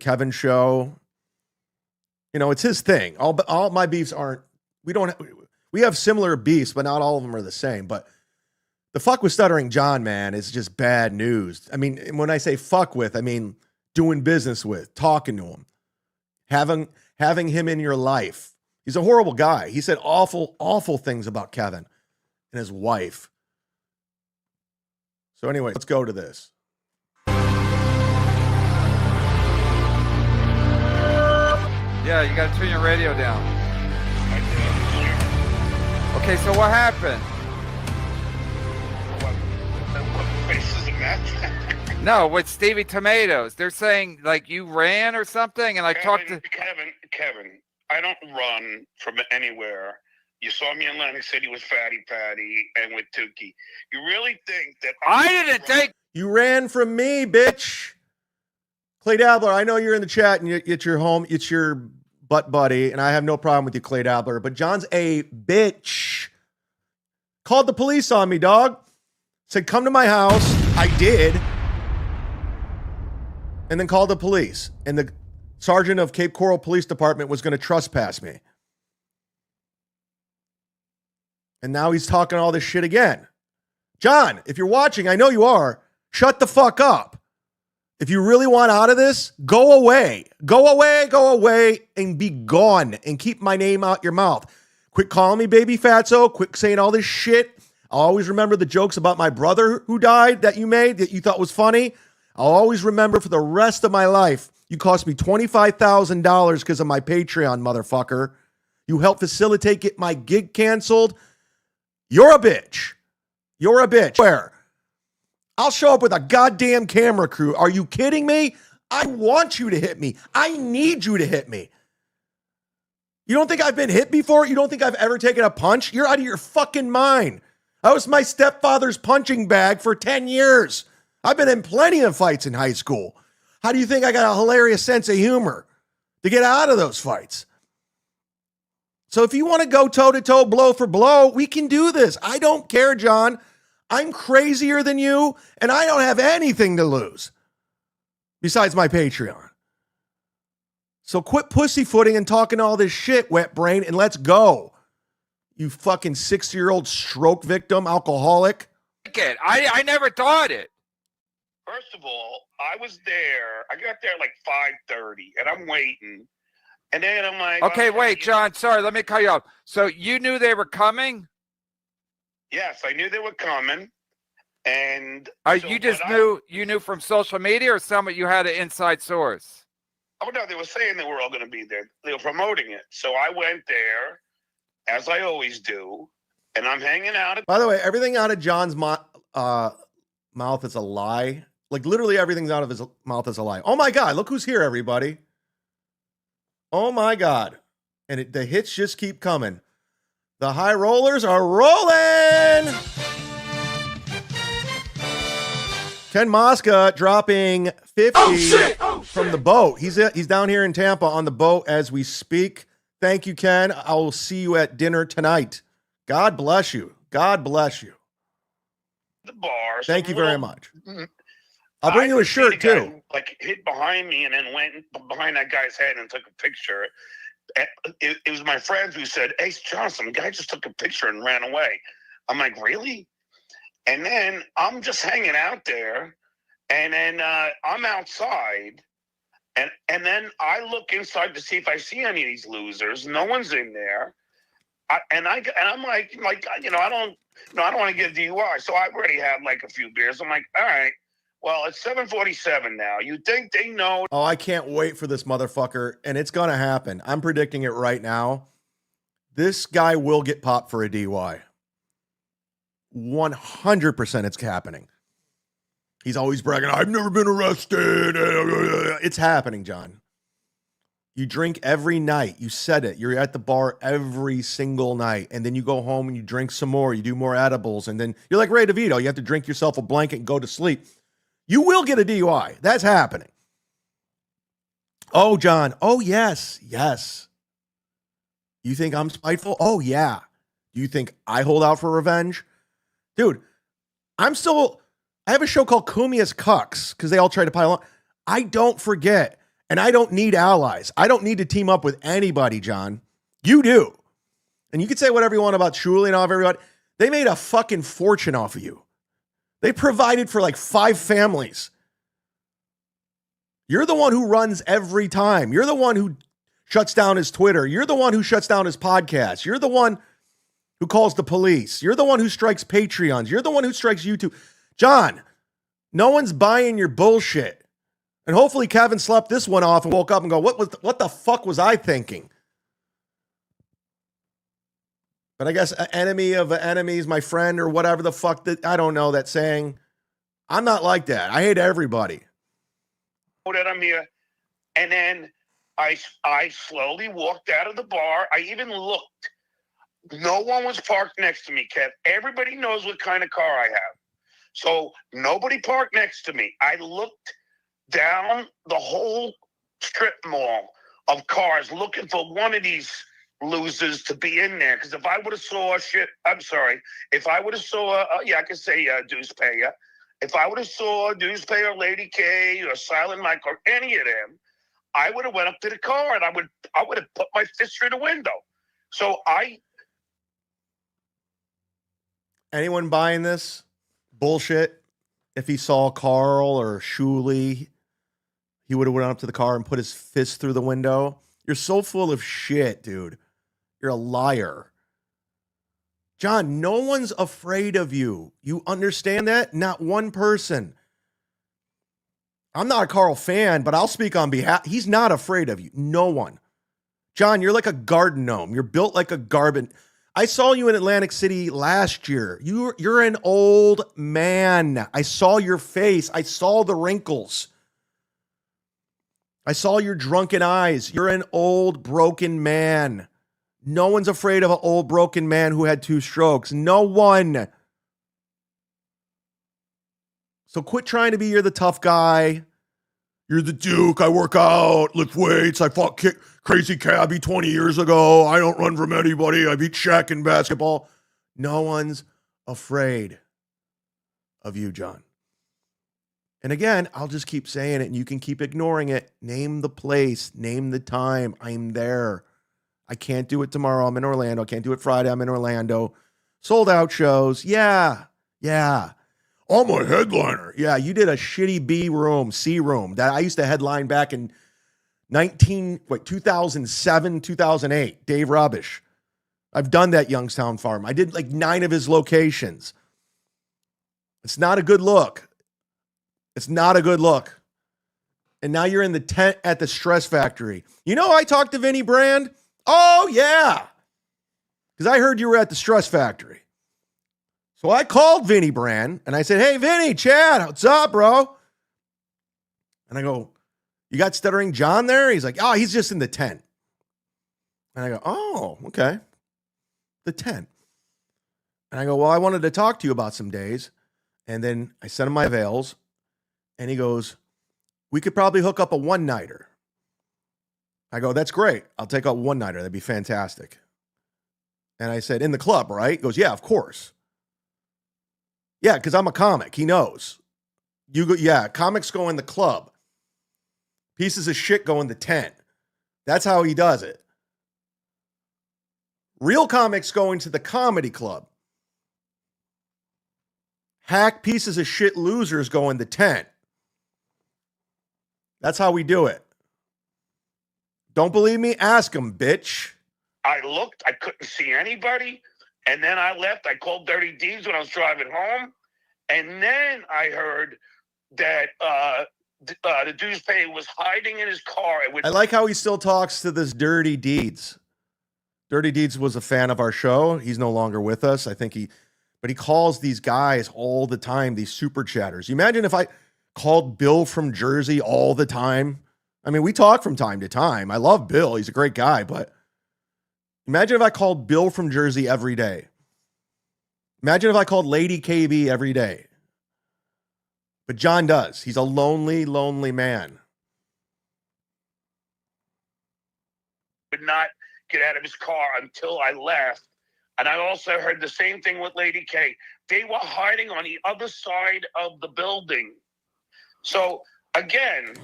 Kevin show. You know, it's his thing. All my beefs aren't, we have similar beefs, but not all of them are the same. But the fuck with Stuttering John, man, is just bad news. I mean, when I say fuck with, I mean doing business with, talking to him, having him in your life. He's a horrible guy. He said awful, awful things about Kevin and his wife. So anyway, let's go to this. Yeah, you gotta turn your radio down. Okay, so what happened? What racism that? No, with Stevie Tomatoes. They're saying like you ran or something, and I talked to Kevin. I don't run from anywhere. You saw me in Atlantic City with Fatty Patty and with Tukey. You really think that I didn't take? You ran from me, bitch. Clay Dabbler, I know you're in the chat and it's your butt buddy, and I have no problem with you, Clay Dabbler, but John's a bitch. Called the police on me, dog. Said, come to my house. I did. And then called the police. And the sergeant of Cape Coral Police Department was going to trespass me. And now he's talking all this shit again. John, if you're watching, I know you are, shut the fuck up. If you really want out of this, go away. Go away, and be gone. And keep my name out your mouth. Quit calling me baby fatso. Quit saying all this shit. I'll always remember the jokes about my brother who died that you made that you thought was funny. I'll always remember for the rest of my life. You cost me $25,000 because of my Patreon, motherfucker. You helped facilitate get my gig canceled. You're a bitch. You're a bitch. Where? I'll show up with a goddamn camera crew. Are you kidding me? I want you to hit me. I need you to hit me. You don't think I've been hit before? You don't think I've ever taken a punch? You're out of your fucking mind. I was my stepfather's punching bag for 10 years. I've been in plenty of fights in high school. How do you think I got a hilarious sense of humor to get out of those fights? So if you want to go toe-to-toe, blow for blow, we can do this. I don't care, John. I'm crazier than you, and I don't have anything to lose besides my Patreon. So quit pussyfooting and talking all this shit, wet brain, and let's go. You fucking 60-year-old stroke victim, alcoholic. I never thought it. First of all, I was there. I got there like 5:30, and I'm waiting. And then I'm like, okay, wait, John. Sorry, let me cut you off. So you knew they were coming? Yes, I knew they were coming. And you just knew. You knew from social media, or somebody you had an inside source? Oh no, they were saying they were all going to be there. They were promoting it. So I went there, as I always do, and I'm hanging out. By the way, everything out of John's mouth is a lie. Like literally everything out of his mouth is a lie. Oh my God, look who's here, everybody. Oh my God. And the hits just keep coming. The high rollers are rolling. Ken Mosca dropping 50 from the boat. He's down here in Tampa on the boat as we speak. Thank you, Ken. I will see you at dinner tonight. God bless you. God bless you. The bar. Thank you very much. I'll bring you a shirt too. Like hit behind me and then went behind that guy's head and took a picture. It was my friends who said, "Hey, John, some guy just took a picture and ran away." I'm like, "Really?" And then I'm just hanging out there, and then I'm outside, and then I look inside to see if I see any of these losers. No one's in there, I'm like, you know, I don't want to get a DUI, so I already had like a few beers. I'm like, all right. Well, it's 7:47 now. You think they know? Oh, I can't wait for this motherfucker, and it's going to happen. I'm predicting it right now. This guy will get popped for a DUI. 100% it's happening. He's always bragging, I've never been arrested. It's happening, John. You drink every night. You said it. You're at the bar every single night, and then you go home and you drink some more. You do more edibles, and then you're like Ray DeVito. You have to drink yourself a blanket and go to sleep. You will get a DUI. That's happening. Oh, John. Oh, yes. Yes. You think I'm spiteful? Oh, yeah. Do you think I hold out for revenge? Dude, I have a show called Cumia'S Cucks because they all try to pile on. I don't forget, and I don't need allies. I don't need to team up with anybody, John. You do. And you can say whatever you want about Shuli and all of everybody. They made a fucking fortune off of you. They provided for like 5 families. You're the one who runs every time. You're the one who shuts down his Twitter. You're the one who shuts down his podcast. You're the one who calls the police. You're the one who strikes Patreons. You're the one who strikes YouTube. John, no one's buying your bullshit. And hopefully Kevin slept this one off and woke up and go, what the fuck was I thinking? But I guess an enemy of an enemy is my friend or whatever the fuck that, I don't know that saying. I'm not like that. I hate everybody. That I'm here. And then I slowly walked out of the bar. I even looked. No one was parked next to me, Kev. Everybody knows what kind of car I have. So nobody parked next to me. I looked down the whole strip mall of cars looking for one of these losers to be in there. Because if I would have saw if I would have saw, I could say Deuce Payer. If I would have saw Deuce Payer, Lady K, or Silent Mike, or any of them, I would have went up to the car and I would have put my fist through the window. So anyone buying this bullshit? If he saw Carl or Shuli, he would have went up to the car and put his fist through the window. You're so full of shit, dude. You're a liar. John, no one's afraid of you. You understand that? Not one person. I'm not a Carl fan, but I'll speak on behalf. He's not afraid of you. No one. John, you're like a garden gnome. You're built like a garden. I saw you in Atlantic City last year. You're an old man. I saw your face. I saw the wrinkles. I saw your drunken eyes. You're an old, broken man. No one's afraid of an old, broken man who had 2 strokes. No one. So quit trying to be you're the tough guy. You're the Duke. I work out, lift weights. I fought crazy cabbie 20 years ago. I don't run from anybody. I beat Shaq in basketball. No one's afraid of you, John. And again, I'll just keep saying it and you can keep ignoring it. Name the place. Name the time. I'm there. I can't do it tomorrow. I'm in Orlando. I can't do it Friday. I'm in Orlando. Sold out shows. Yeah. I'm a headliner. Yeah, you did a shitty C room that I used to headline back in 2007, 2008. Dave Rubbish. I've done that Youngstown Farm. I did like 9 of his locations. It's not a good look. It's not a good look. And now you're in the tent at the Stress Factory. You know, I talked to Vinny Brand. Oh, yeah. Because I heard you were at the Stress Factory. So I called Vinny Brand and I said, hey, Vinny, Chad, what's up, bro? And I go, you got Stuttering John there? He's like, oh, he's just in the tent. And I go, oh, okay. The tent. And I go, well, I wanted to talk to you about some days. And then I sent him my avails. And he goes, we could probably hook up a one-nighter. I go, that's great. I'll take a one-nighter. That'd be fantastic. And I said, in the club, right? He goes, yeah, of course. Yeah, because I'm a comic. He knows. You go, yeah, comics go in the club. Pieces of shit go in the tent. That's how he does it. Real comics go into the comedy club. Hack pieces of shit losers go in the tent. That's how we do it. Don't believe me? Ask him, bitch. I looked, I couldn't see anybody. And then I left. I called Dirty D's when I was driving home. And then I heard that the douchebag was hiding in his car. I like how he still talks to this Dirty Deeds. Dirty Deeds was a fan of our show. He's no longer with us. But he calls these guys all the time, these super chatters. You imagine if I called Bill from Jersey all the time? I mean, we talk from time to time. I love Bill. He's a great guy, but imagine if I called Bill from Jersey every day. Imagine if I called Lady KB every day. But John does. He's a lonely, lonely man. Would not get out of his car until I left. And I also heard the same thing with Lady K. They were hiding on the other side of the building. So, again,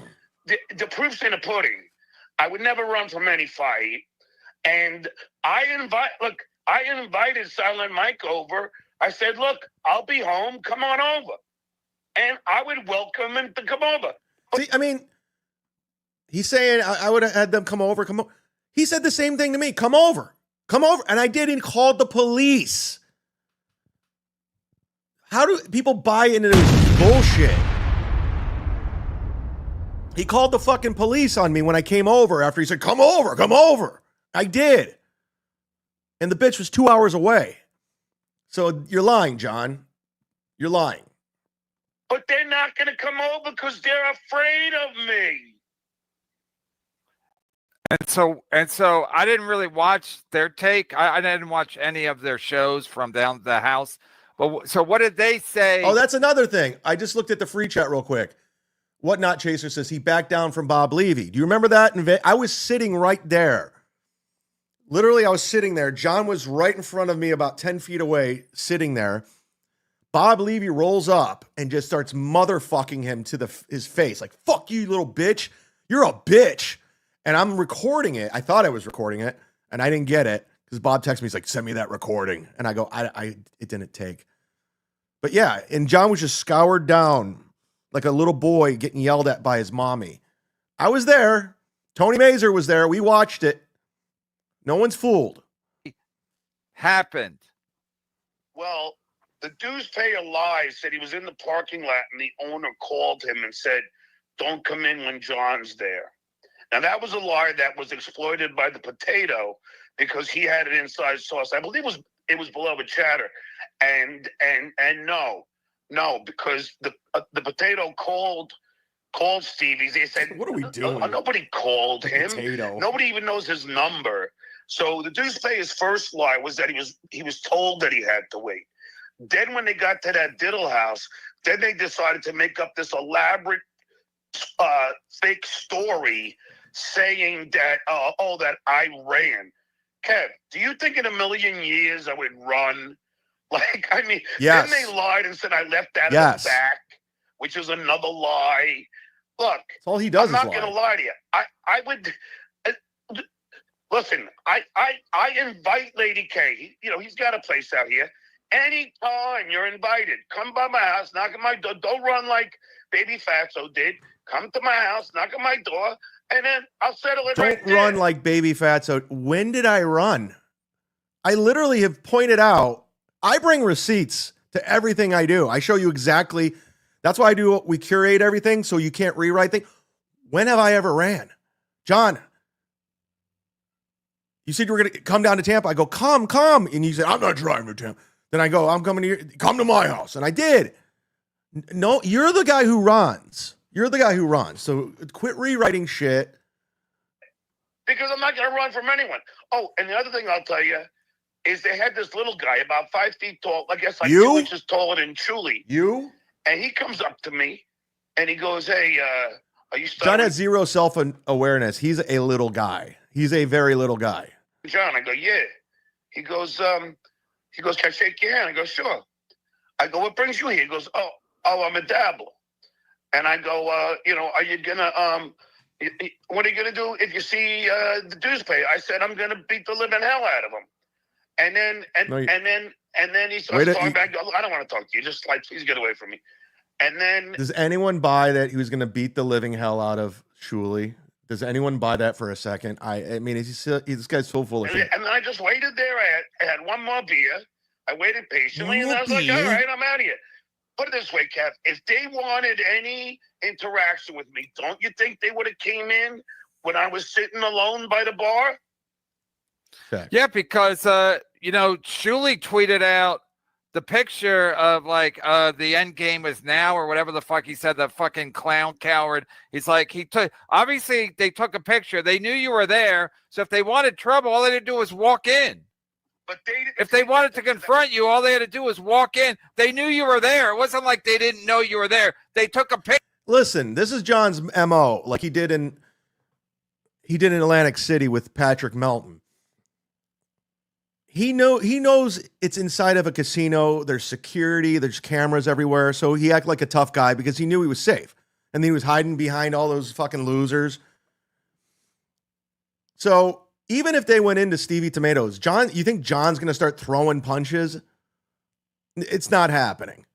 the proof's in the pudding. I would never run from any fight. And I invited Silent Mike over. I said, look, I'll be home. Come on over. And I would welcome him to come over. See, I mean, he's saying I would have had them come over. He said the same thing to me. Come over. Come over. And I did. He called the police. How do people buy into this bullshit? He called the fucking police on me when I came over after he said, come over, come over. I did. And the bitch was 2 hours away. So you're lying, John. You're lying. But they're not going to come over because they're afraid of me. And so I didn't really watch their take. I didn't watch any of their shows from down at the house. But so what did they say? Oh, that's another thing. I just looked at the free chat real quick. Whatnot Chaser says he backed down from Bob Levy. Do you remember that? I was sitting right there. Literally, I was sitting there. John was right in front of me about 10 feet away, sitting there. Bob Levy rolls up and just starts motherfucking him to his face. Like, fuck you, little bitch. You're a bitch. And I'm recording it. I thought I was recording it, and I didn't get it because Bob texted me. He's like, send me that recording. And I go, it didn't take. But yeah, and John was just scoured down like a little boy getting yelled at by his mommy. I was there. Tony Mazer was there. We watched it. No one's fooled. Happened. Well, the douchebag alive said he was in the parking lot and the owner called him and said, don't come in when John's there. Now, that was a lie that was exploited by the potato because he had an inside source. I believe it was Beloved Chatter. And no, because the potato called called Stevie's. They said, What are we doing? Nobody called him. Potato. Nobody even knows his number. So the dude's his first lie was that he was told that he had to wait. Then when they got to that diddle house, then they decided to make up this elaborate fake story saying that, that I ran. Kev, do you think in a million years I would run? Like, I mean, yes. Then they lied and said I left out of the back, which is another lie. Look, that's all he does. I'm not going to lie to you. I would listen. I invite Lady K. He's got a place out here. Anytime you're invited, come by my house, knock on my door. Don't run like Baby Fatso did. Come to my house, knock on my door, and then I'll settle it. Don't run like Baby Fatso. When did I run? I literally have pointed out. I bring receipts to everything I do. I show you exactly. That's why we curate everything so you can't rewrite things. When have I ever ran? John, you said you were going to come down to Tampa. I go, come. And you said, I'm not driving to Tampa. Then I go, I'm coming to you. Come to my house. And I did. No, you're the guy who runs. So quit rewriting shit. Because I'm not going to run from anyone. Oh, and the other thing I'll tell you is they had this little guy about 5 feet tall. I guess like 2 inches taller than Chuli. You? And he comes up to me and he goes, hey, are you stuttering? John has zero self-awareness. He's a little guy. He's a very little guy. John, I go, yeah. He goes, can I shake your hand? I go, sure. I go, what brings you here? He goes, oh, I'm a dabbler. And I go, are you gonna, what are you gonna do if you see the dues pay? I said, I'm gonna beat the living hell out of him. And then he starts talking back. I don't want to talk to you. Just like, please get away from me. And then does anyone buy that he was gonna beat the living hell out of Shuli? Does anyone buy that for a second? I mean, this guy's so full of shit. And then I just waited there. I had one more beer. I waited patiently, and I was like, all right, I'm out of here. Put it this way, Kev. If they wanted any interaction with me, don't you think they would have came in when I was sitting alone by the bar? Okay. Yeah, because, Shuli tweeted out the picture of, like, the end game is now or whatever the fuck he said, the fucking clown coward. He's like, obviously they took a picture. They knew you were there. So if they wanted trouble, all they had to do was walk in. But if they wanted to confront you, all they had to do was walk in. They knew you were there. It wasn't like they didn't know you were there. They took a picture. Listen, this is John's MO, like he did in Atlantic City with Patrick Melton. He knows it's inside of a casino. There's security. There's cameras everywhere. So he acted like a tough guy because he knew he was safe. And then he was hiding behind all those fucking losers. So even if they went into Stevie Tomatoes, John, you think John's going to start throwing punches? It's not happening.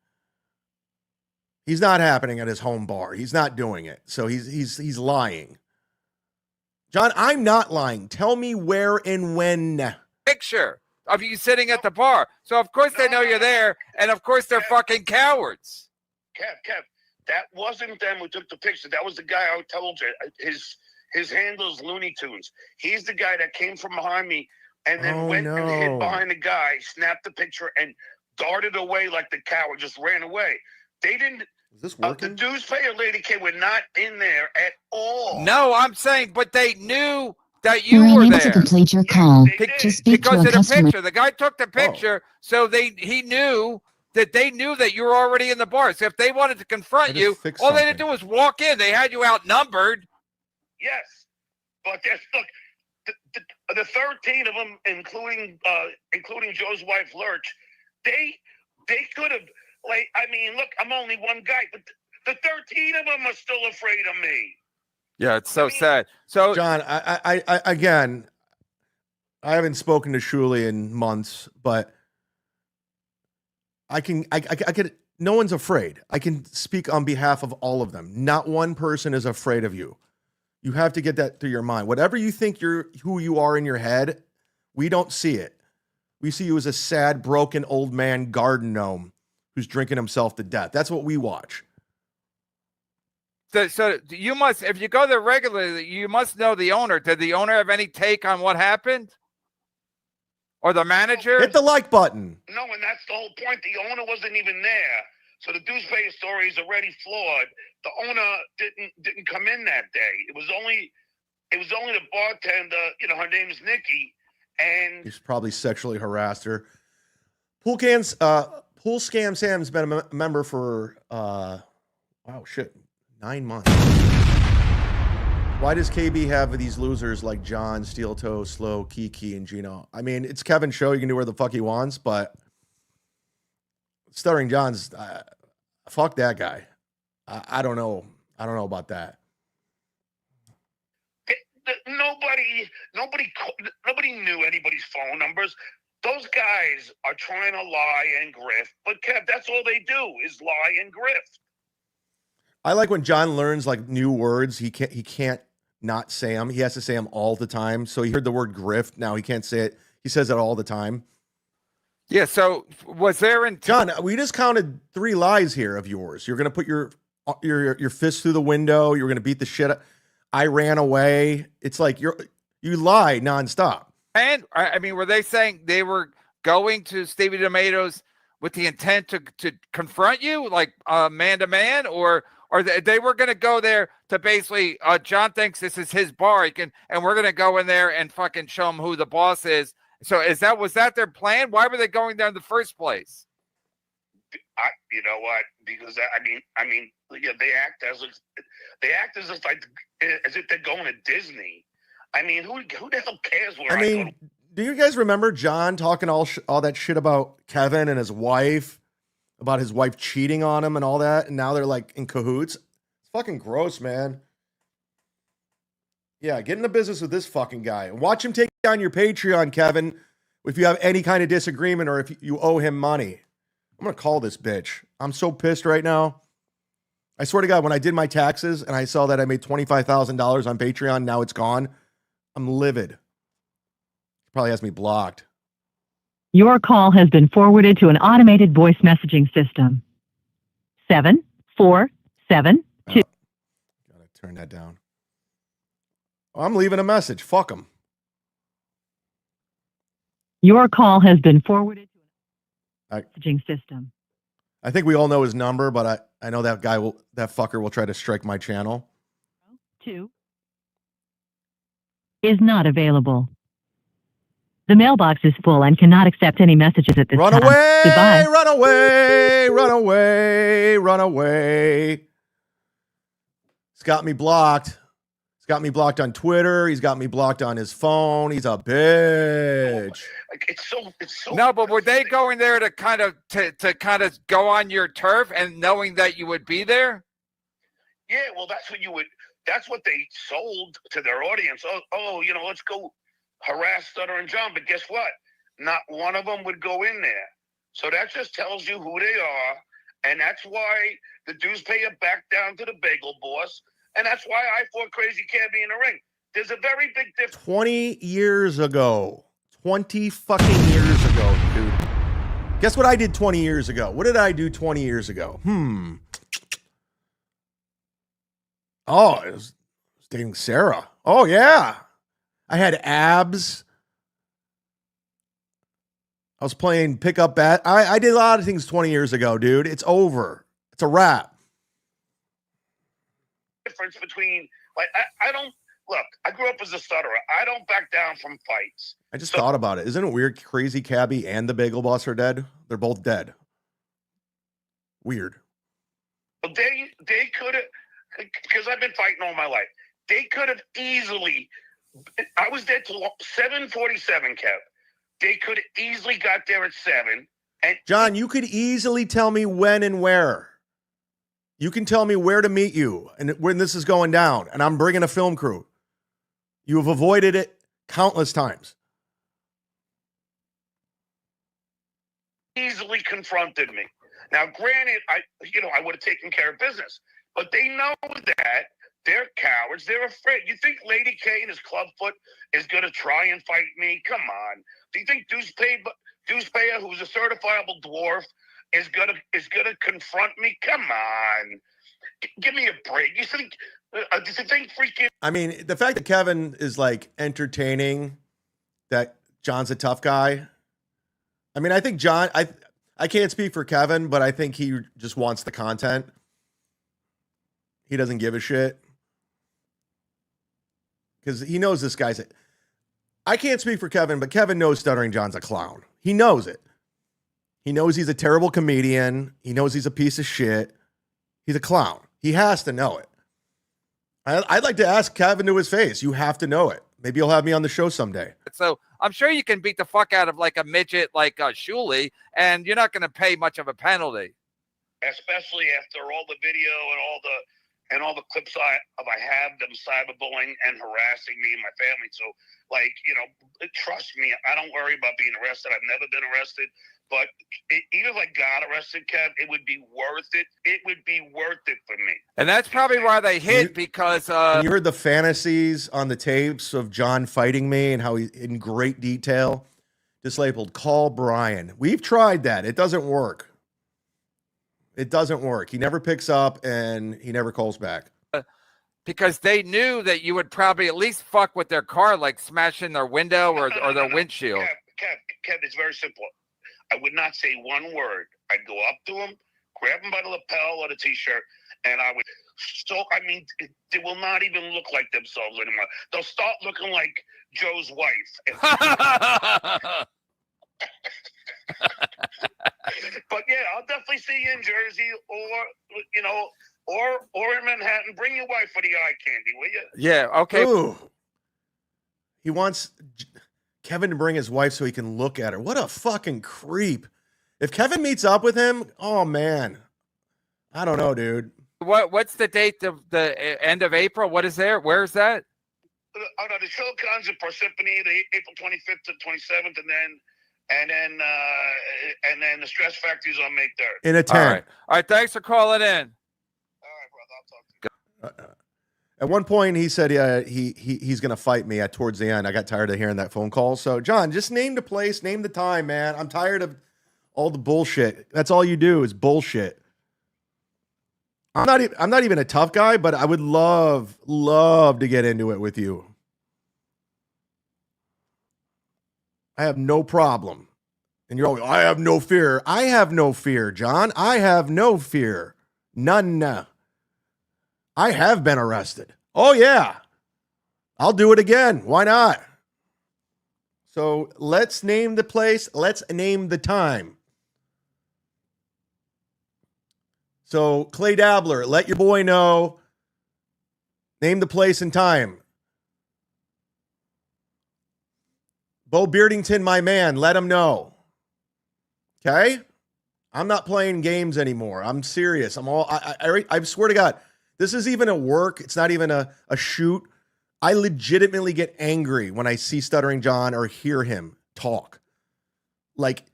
He's not happening at his home bar. He's not doing it. So he's lying. John, I'm not lying. Tell me where and when. Picture of you sitting at the bar. So of course they know you're there, and of course they're fucking cowards. Kev, that wasn't them who took the picture. That was the guy I told you. His handle's Looney Tunes. He's the guy that came from behind me and then and hid behind the guy, snapped the picture, and darted away like the coward, just ran away. They didn't. Is this working? The dues payer Lady K were not in there at all. No, I'm saying, but they knew that you were there. To complete your call. To speak because to a of the customer. picture. The guy took the picture, so he knew that they knew that you were already in the bar. So if they wanted to confront you, all they had to do was walk in. They had you outnumbered. Yes, but look, the 13 of them, including Joe's wife Lurch, they could have. Like, I mean, look, I'm only one guy, but the 13 of them are still afraid of me. Yeah, it's so sad. So, John, I again, I haven't spoken to Shuli in months, but I can. No one's afraid. I can speak on behalf of all of them. Not one person is afraid of you. You have to get that through your mind. Whatever you think who you are in your head, we don't see it. We see you as a sad, broken old man garden gnome who's drinking himself to death. That's what we watch. So you must, if you go there regularly, you must know the owner. Did the owner have any take on what happened? Or the manager? Hit the like button. No, and that's the whole point. The owner wasn't even there. So the Deuce Pay story is already flawed. The owner didn't come in that day. It was only the bartender. You know, her name is Nikki, and he's probably sexually harassed her. Pool Scam Sam's been a member for 9 months. Why does KB have these losers like John, Steeltoe, Slow, Kiki, and Gino? I mean, it's Kevin's show. He can do where the fuck he wants, but Stuttering John's, fuck that guy. I don't know. I don't know about that. Nobody knew anybody's phone numbers. Those guys are trying to lie and grift, but Kev, that's all they do is lie and grift. I like when John learns like new words. He can't not say them. He has to say them all the time. So he heard the word grift. Now he can't say it. He says it all the time. Yeah. So was there in John? We just counted 3 lies here of yours. You're gonna put your fist through the window. You're gonna beat the shit out. I ran away. It's like you lie nonstop. And I mean, were they saying they were going to Stevie Tomatoes with the intent to confront you, like man to man, or they were going to go there to basically John thinks this is his bar, and we're going to go in there and fucking show him who the boss is. So was that their plan? Why were they going there in the first place? You know what? Because I mean, yeah, they act as if they're going to Disney. I mean, who the hell cares where I go? Do you guys remember John talking all that shit about Kevin and his wife, about his wife cheating on him and all that, and now they're like in cahoots? It's fucking gross, man. Yeah, get in the business with this fucking guy. Watch him take down your Patreon, Kevin, if you have any kind of disagreement or if you owe him money. I'm going to call this bitch. I'm so pissed right now. I swear to God, when I did my taxes and I saw that I made $25,000 on Patreon, now it's gone, I'm livid. Probably has me blocked. Your call has been forwarded to an automated voice messaging system. 7472. Gotta turn that down. I'm leaving a message. Fuck him. Your call has been forwarded to an messaging system. I think we all know his number, but I know that fucker will try to strike my channel. 2 is not available. The mailbox is full and cannot accept any messages at this time. Run away! Goodbye. Run away! Run away! Run away! He's got me blocked. He's got me blocked on Twitter. He's got me blocked on his phone. He's a bitch. It's so. No, but were they going there to kind of go on your turf and knowing that you would be there? Yeah, well, that's what they sold to their audience. Oh, let's go harass Stuttering John. But guess what? Not one of them would go in there. So that just tells you who they are. And that's why the dues pay it back down to the bagel boss. And that's why I fought Crazy Cabby in the ring. There's a very big difference. 20 years ago. 20 fucking years ago, dude. Guess what I did 20 years ago? What did I do 20 years ago? Oh, I was dating Sarah. Oh, yeah. I had abs. I was playing pickup bat. I did a lot of things 20 years ago, dude. It's over. It's a wrap. Difference between, like, I don't, look, I grew up as a stutterer. I don't back down from fights. I just thought about it. Isn't it weird? Crazy Cabby and the Bagel Boss are dead. They're both dead. Weird. But they could have, because I've been fighting all my life. They could have easily, I was there till 7:47, Kev. They could have easily got there at 7. And John, you could easily tell me when and where. You can tell me where to meet you and when this is going down, and I'm bringing a film crew. You have avoided it countless times. Easily confronted me. Now, granted, I would have taken care of business, but they know that they're cowards. They're afraid. You think Lady K and his clubfoot is going to try and fight me? Come on. Do you think Deuce Payer, who's a certifiable dwarf, is gonna confront me? Come on. Give me a break. You think freaking... I mean, the fact that Kevin is like entertaining that John's a tough guy. I mean, I think John, I can't speak for Kevin, but I think he just wants the content. He doesn't give a shit. Because he knows this guy's... I can't speak for Kevin, but Kevin knows Stuttering John's a clown. He knows it. He knows he's a terrible comedian. He knows he's a piece of shit. He's a clown. He has to know it. I'd like to ask Kevin to his face. You have to know it. Maybe you'll have me on the show someday. So I'm sure you can beat the fuck out of like a midget like Shuley, and you're not going to pay much of a penalty. Especially after all the video and all the clips I have them cyberbullying and harassing me and my family. So, like, you know, trust me, I don't worry about being arrested. I've never been arrested. But even if I got arrested, Kev, it would be worth it. It would be worth it for me. And that's probably why they hit, because... you heard the fantasies on the tapes of John fighting me and how he, in great detail, just labeled, call Brian. We've tried that. It doesn't work. It doesn't work. He never picks up and he never calls back. Because they knew that you would probably at least fuck with their car, like smashing their window or their windshield. Kev, it's very simple. I would not say one word. I'd go up to him, grab him by the lapel or the t-shirt, and I would... So, I mean, they will not even look like themselves anymore. They'll start looking like Joe's wife. But yeah, I'll definitely see you in Jersey or, you know, or in Manhattan. Bring your wife for the eye candy, will you? Yeah, okay. Ooh. He wants Kevin to bring his wife so he can look at her. What a fucking creep. If Kevin meets up with him, oh man. I don't know, dude. What's the date of the end of April? What is there? Where is that? Oh no, the Silicon's in Parsippany, the April 25th to 27th, and then the Stress Factory's on May 3rd. In a tent. All right, thanks for calling in. All right, brother, I'll talk to you. At one point, he said he's going to fight me towards the end. I got tired of hearing that phone call. So, John, just name the place, name the time, man. I'm tired of all the bullshit. That's all you do is bullshit. I'm not even a tough guy, but I would love to get into it with you. I have no problem. And you're always, I have no fear. I have no fear, John. I have no fear. None. I have been arrested. Oh, yeah. I'll do it again. Why not? So let's name the place. Let's name the time. So Clay Dabbler, let your boy know. Name the place and time. Bo Beardington, my man, let him know. Okay? I'm not playing games anymore. I'm serious. I swear to God, this is even a work. It's not even a shoot. I legitimately get angry when I see Stuttering John or hear him talk. Like,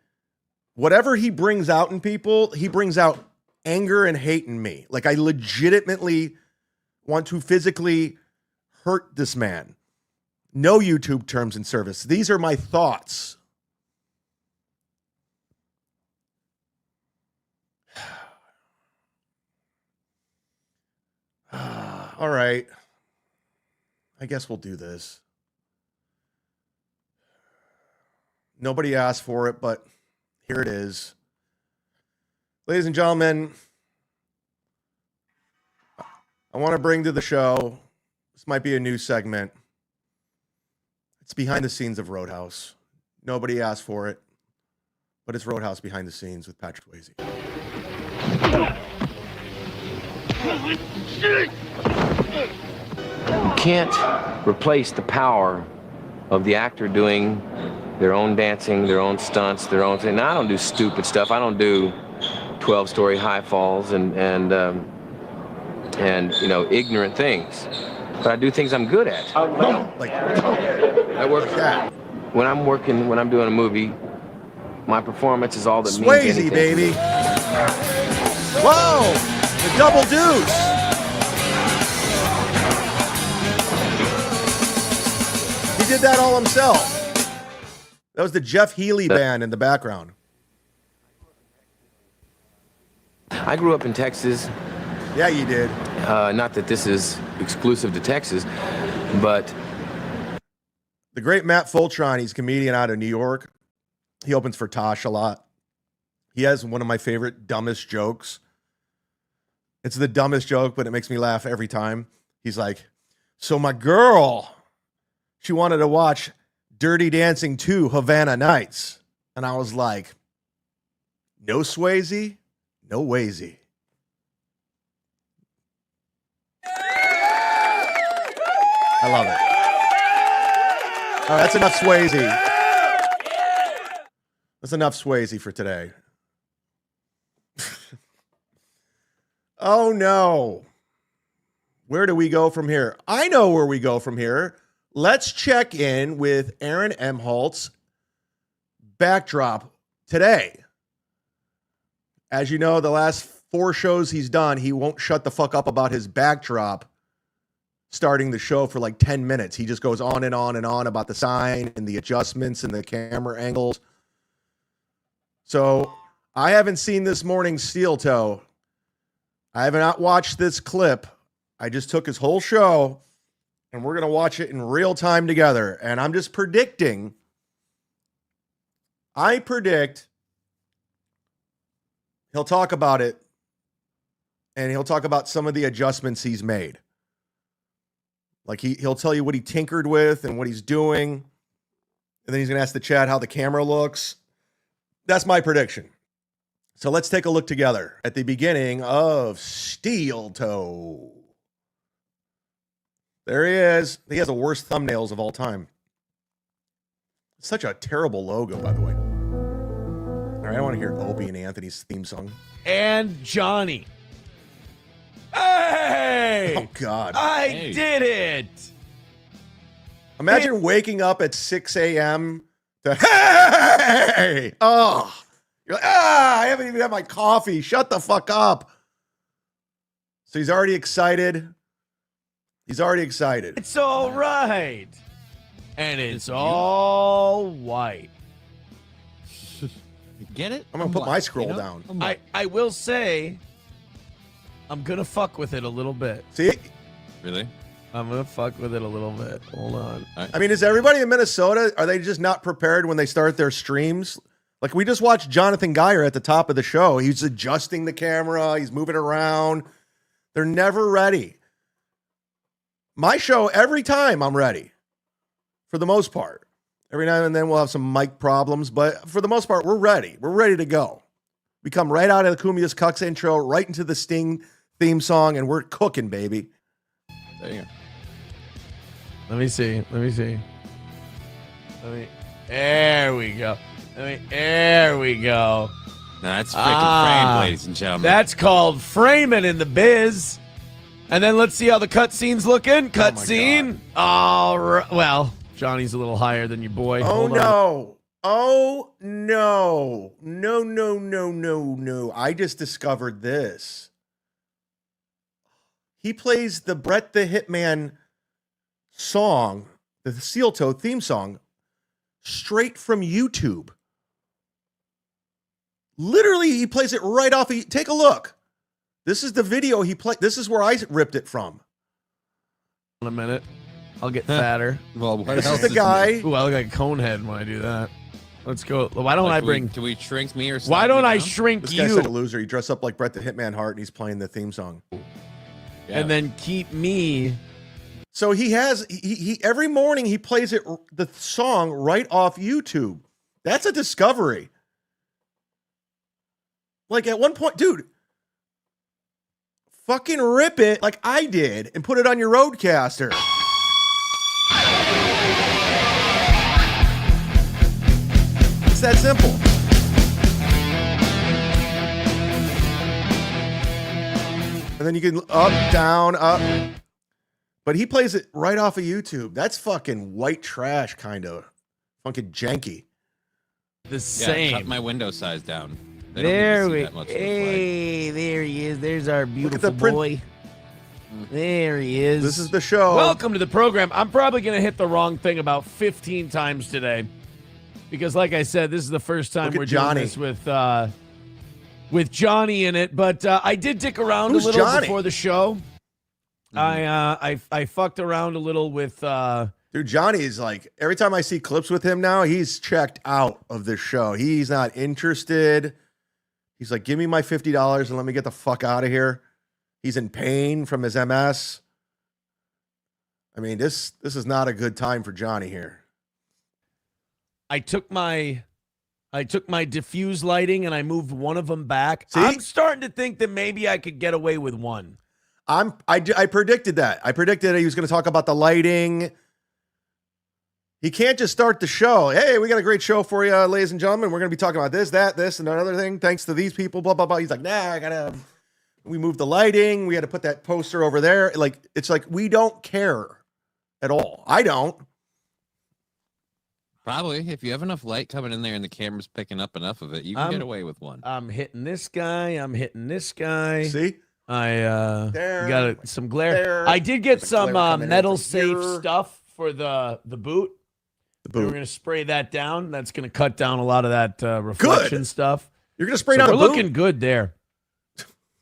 whatever he brings out in people, he brings out anger and hate in me. Like, I legitimately want to physically hurt this man. No YouTube terms and service. These are my thoughts. All right. I guess we'll do this. Nobody asked for it, but here it is. Ladies and gentlemen, I want to bring to the show, this might be a new segment. It's behind the scenes of Roadhouse. Nobody asked for it, but it's Roadhouse behind the scenes with Patrick Swayze. You can't replace the power of the actor doing their own dancing, their own stunts, their own thing. Now, I don't do stupid stuff. I don't do 12-story high falls and you know, ignorant things. But I do things I'm good at. Like, I work when I'm doing a movie. My performance is all that means Swayze, anything. baby. Whoa, the double deuce. He did that all himself. That was the Jeff Healey band in the background. I grew up in Texas. Yeah, you did. Not that this is exclusive to Texas, but the great Matt Fultron, he's a comedian out of New York. He opens for Tosh a lot. He has one of my favorite dumbest jokes. It's the dumbest joke, but it makes me laugh every time. He's like, so my girl, she wanted to watch Dirty Dancing 2 Havana Nights. And I was like, no Swayze, no Wazy. I love it. All right, that's enough Swayze. That's enough Swayze for today. Oh, no. Where do we go from here? I know where we go from here. Let's check in with Aaron Emholt's backdrop today. As you know, the last 4 shows he's done, he won't shut the fuck up about his backdrop starting the show for like 10 minutes. He just goes on and on and on about the sign and the adjustments and the camera angles. So I haven't seen this morning's Steeltoe. I have not watched this clip. I just took his whole show and we're going to watch it in real time together. And I'm just predicting. I predict he'll talk about it and he'll talk about some of the adjustments he's made. Like he'll tell you what he tinkered with and what he's doing. And then he's going to ask the chat how the camera looks. That's my prediction. So let's take a look together at the beginning of Steeltoe. There he is. He has the worst thumbnails of all time. Such a terrible logo, by the way. All right, I want to hear Opie and Anthony's theme song. And Johnny. Hey! Oh, God. I did it! Imagine waking up at 6 a.m. to, hey! Oh! You're like, I haven't even had my coffee. Shut the fuck up. So he's already excited. He's already excited. It's all right. And it's all white. Get it? I'm going to put my scroll down. I will say, I'm going to fuck with it a little bit. See? Really? I'm going to fuck with it a little bit. Hold on. I mean, is everybody in Minnesota, are they just not prepared when they start their streams? Like, we just watched Jonathan Geyer at the top of the show. He's adjusting the camera. He's moving around. They're never ready. My show, every time I'm ready. For the most part. Every now and then we'll have some mic problems, but for the most part, we're ready. We're ready to go. We come right out of the Cumia'S Cucks intro, right into the Sting theme song, and we're cooking, baby. There you go. Let me see. There we go. There we go. No, that's freaking framed, ladies and gentlemen. That's called framing in the biz. And then let's see how the cutscene's looking. Cutscene. All right. Well, Johnny's a little higher than your boy. Oh, no. Oh, no. No. I just discovered this. He plays the Brett the Hitman song, the Steeltoe theme song, straight from YouTube. Literally, he plays it right off. Take a look. This is the video he played. This is where I ripped it from. In a minute. I'll get fatter. Well, this is the guy. Ooh, I look like a conehead when I do that. Let's go. Why don't I bring... Do we shrink me or something? Why don't I shrink this you? This guy's such a loser. He dressed up like Brett the Hitman Hart, and he's playing the theme song. Yeah. And then keep me... So he has... He every morning, he plays it the song right off YouTube. That's a discovery. Like, at one point... Dude... Fucking rip it like I did and put it on your Roadcaster. It's that simple. And then you can up, down, up. But he plays it right off of YouTube. That's fucking white trash, kind of. Fucking janky. The same. Cut my window size down. There we go. Hey, there he is. There's our beautiful boy. There he is. This is the show. Welcome to the program. I'm probably going to hit the wrong thing about 15 times today. Because like I said, this is the first time we're doing this with Johnny in it. But I did dick around a little before the show. I fucked around a little with... Dude, Johnny is like, every time I see clips with him now, he's checked out of this show. He's not interested. He's like, give me my $50 and let me get the fuck out of here. He's in pain from his MS. I mean, this is not a good time for Johnny here. I took my diffuse lighting and I moved one of them back. See? I'm starting to think that maybe I could get away with one. I predicted that. I predicted he was going to talk about the lighting. He can't just start the show. Hey, we got a great show for you, ladies and gentlemen. We're going to be talking about this, that, this, and another thing. Thanks to these people, blah, blah, blah. He's like, nah, we moved the lighting. We had to put that poster over there. Like, it's like, we don't care at all. I don't. Probably. If you have enough light coming in there and the camera's picking up enough of it, you can get away with one. I'm hitting this guy. I'm hitting this guy. See? I got some glare. There. I did get some metal safe here. stuff for the boot. We're going to spray that down. That's going to cut down a lot of that reflection stuff. You're going to spray down a boot? We're looking good there.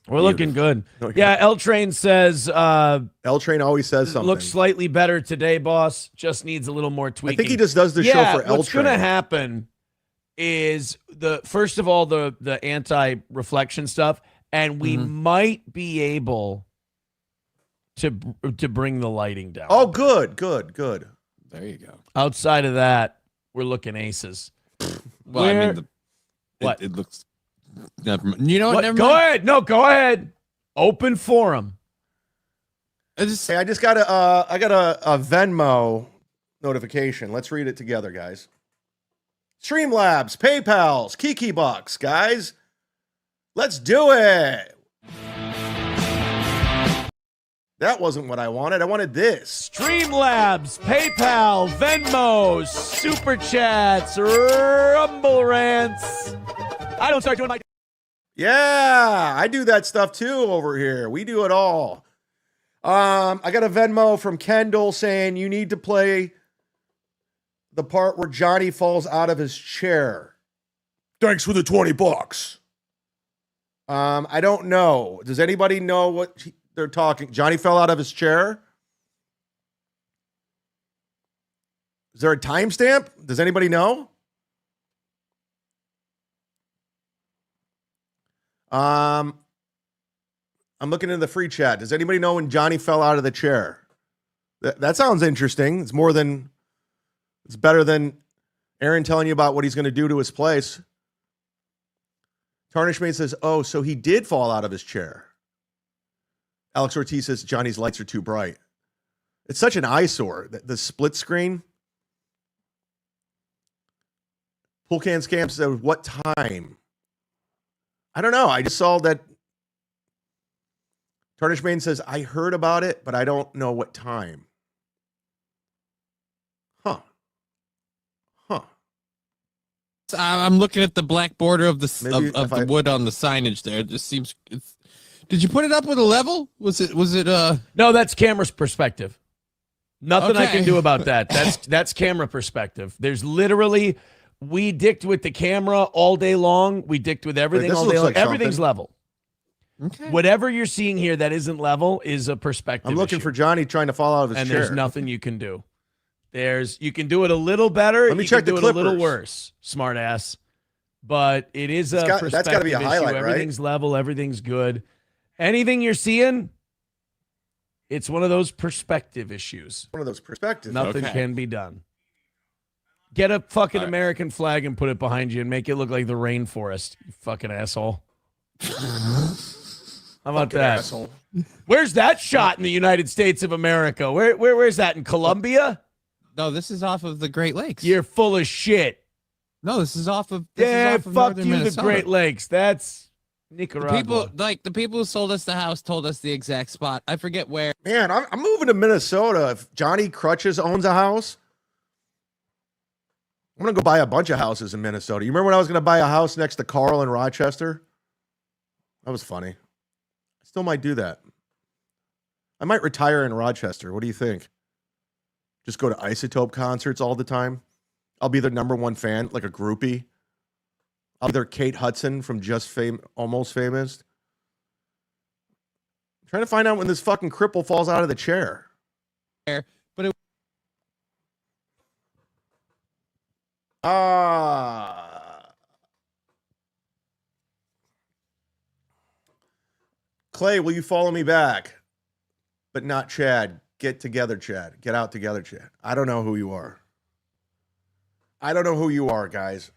We're looking good. Yeah, L Train says L Train always says something. Looks slightly better today, boss. Just needs a little more tweaking. I think he just does the show for L Train. What's going to happen is first of all the anti-reflection stuff, and we might be able to bring the lighting down. Oh, good. There you go. Outside of that, we're looking aces. Well, I mean, it looks. You know what? Never Go mind. ahead. No, go ahead. Open forum. I just got a Venmo notification. Let's read it together, guys. Streamlabs, PayPal's, Kiki Bucks, guys. Let's do it. That wasn't what I wanted. I wanted this. Streamlabs, PayPal, Venmo, Super Chats, Rumble Rants. I don't start doing my... Yeah, I do that stuff too over here. We do it all. I got a Venmo from Kendall saying you need to play the part where Johnny falls out of his chair. Thanks for the $20. I don't know. Does anybody know what they're talking? Johnny fell out of his chair? Is there a timestamp? Does anybody know? I'm looking in the free chat. Does anybody know when Johnny fell out of the chair? That sounds interesting. It's better than Aaron telling you about what he's going to do to his place. Tarnishmate says, oh, so he did fall out of his chair. Alex Ortiz says Johnny's lights are too bright. It's such an eyesore. The split screen. Pool Can Scam says, what time? I don't know. I just saw that. Tarnish Main says, I heard about it, but I don't know what time. Huh. I'm looking at the black border of the wood on the signage there. It just seems. Did you put it up with a level? Was it? No, that's camera's perspective. Nothing I Okay. can do about that. That's camera perspective. There's literally, we dicked with the camera all day long. We dicked with everything this all day looks long. like Everything's something. level. Okay. Whatever you're seeing here that isn't level is a perspective. I'm looking issue. for Johnny trying to fall out of his and chair. there's nothing you can do. You can do it a little better. Let me you check can the do it a little Clippers. worse, smart ass. But it is a perspective that's gotta be a issue. highlight, right? Everything's level. Everything's good. Anything you're seeing, it's one of those perspective issues. One of those perspectives. Nothing can be done. Get a fucking American flag and put it behind you and make it look like the rainforest, you fucking asshole. How about Fucking that? asshole. Where's that shot in the United States of America? Where's that, in Colombia? No, this is off of the Great Lakes. You're full of shit. No, this is off of. Fuck northern you, Minnesota. the Great Lakes. That's Nicaragua. The people who sold us the house told us the exact spot. I forget where. Man, I'm moving to Minnesota. If Johnny Crutches owns a house, I'm going to go buy a bunch of houses in Minnesota. You remember when I was going to buy a house next to Carl in Rochester? That was funny. I still might do that. I might retire in Rochester. What do you think? Just go to Isotope concerts all the time? I'll be their #1 fan, like a groupie. I'll be their Kate Hudson from Almost Famous. I'm trying to find out when this fucking cripple falls out of the chair. But it. Clay, will you follow me back? But not Chad. Get together, Chad. Get out together, Chad. I don't know who you are. I don't know who you are, guys.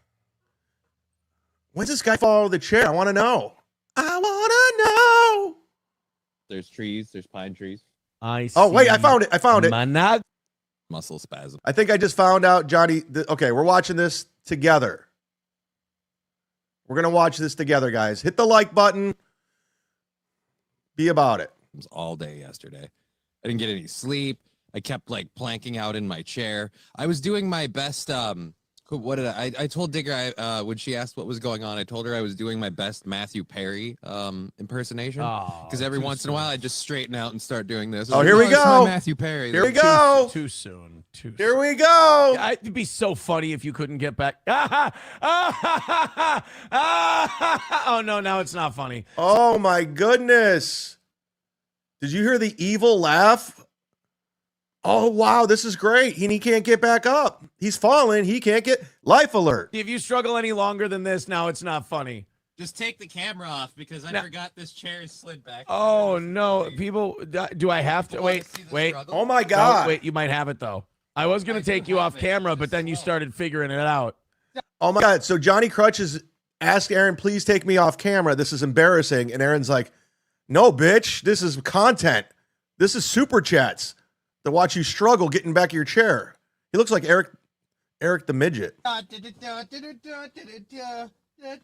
When's this guy follow the chair? I want to know. I want to know. There's trees. There's pine trees. Oh, wait. I found it. I found it. Muscle spasm. I think I just found out, Johnny. Okay, we're watching this together. We're going to watch this together, guys. Hit the like button. Be about it. It was all day yesterday. I didn't get any sleep. I kept like planking out in my chair. I was doing my best. What did I told Digger when she asked what was going on, I told her I was doing my best Matthew Perry impersonation. Because every once in a while I just straighten out and start doing this. Oh, here we go. Matthew Perry. Here we go. Too soon. Here we go. It'd be so funny if you couldn't get back. Oh, no, now it's not funny. Oh, my goodness. Did you hear the evil laugh? Oh, wow, this is great. And he can't get back up. He's falling. He can't get life alert. If you struggle any longer than this, now it's not funny. Just take the camera off because I forgot this chair is slid back. Oh, no. People, do I have to? Wait. Oh, my God. No, wait, you might have it, though. I was going to take you off camera, but then you started figuring it out. Oh, my God. So Johnny Crutches asked Aaron, please take me off camera. This is embarrassing. And Aaron's like, no, bitch. This is content. This is super chats. To watch you struggle getting back to your chair. He looks like Eric the midget. Yeah, can this we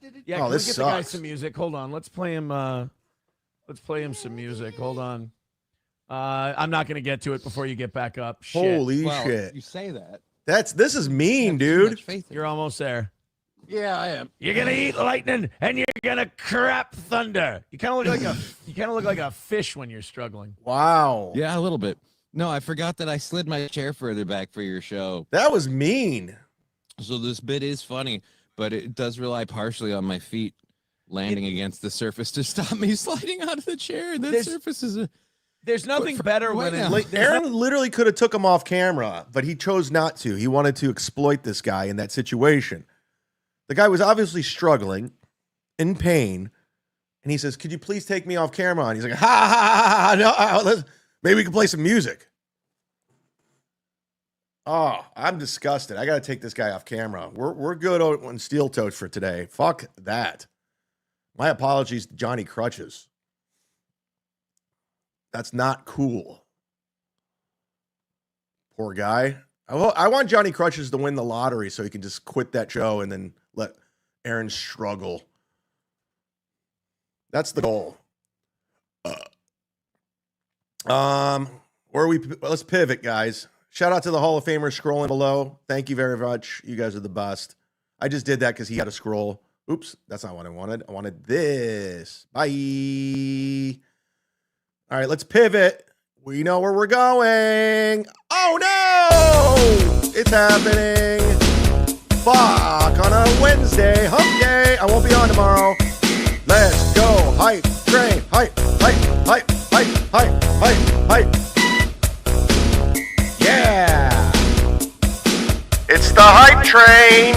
get the guy sucks. some music? Hold on. Let's play him some music. Hold on. I'm not going to get to it before you get back up. Shit. Holy shit. You say that. This is mean, dude. You're almost there. Yeah, I am. You're gonna eat lightning and you're gonna crap thunder. You kind of look like a fish when you're struggling. Wow. Yeah, a little bit. No, I forgot that I slid my chair further back for your show. That was mean. So this bit is funny, but it does rely partially on my feet landing against the surface to stop me sliding out of the chair. And that surface is There's nothing better when Aaron literally could have took him off camera, but he chose not to. He wanted to exploit this guy in that situation. The guy was obviously struggling, in pain, and he says, "Could you please take me off camera?" And he's like, "Ha ha ha ha! No, maybe we can play some music." Oh, I'm disgusted. I got to take this guy off camera. We're good on Steeltoe for today. Fuck that. My apologies to Johnny Crutches. That's not cool. Poor guy. I want Johnny Crutches to win the lottery so he can just quit that show and then let Aaron struggle. That's the goal. Let's pivot, guys. Shout out to the Hall of Famers scrolling below. Thank you very much. You guys are the best. I just did that because he had to scroll. Oops, that's not what I wanted. I wanted this. Bye. All right, let's pivot. We know where we're going. Oh, no! It's happening. Fuck, on a Wednesday, hump day. I won't be on tomorrow. Let's go. Hype train. Hype, hype, hype, hype, hype, hype, hype. Yeah. It's the hype train.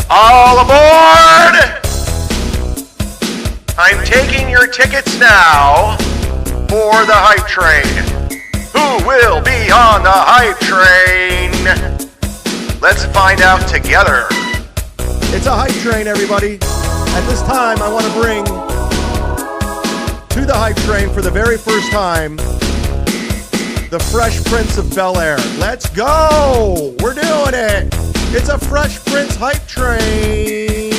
All aboard. I'm taking your tickets now for the hype train. Who will be on the hype train? Let's find out together. It's a hype train, everybody. At this time, I want to bring to the hype train for the very first time the Fresh Prince of Bel-Air. Let's go! We're doing it! It's a Fresh Prince hype train.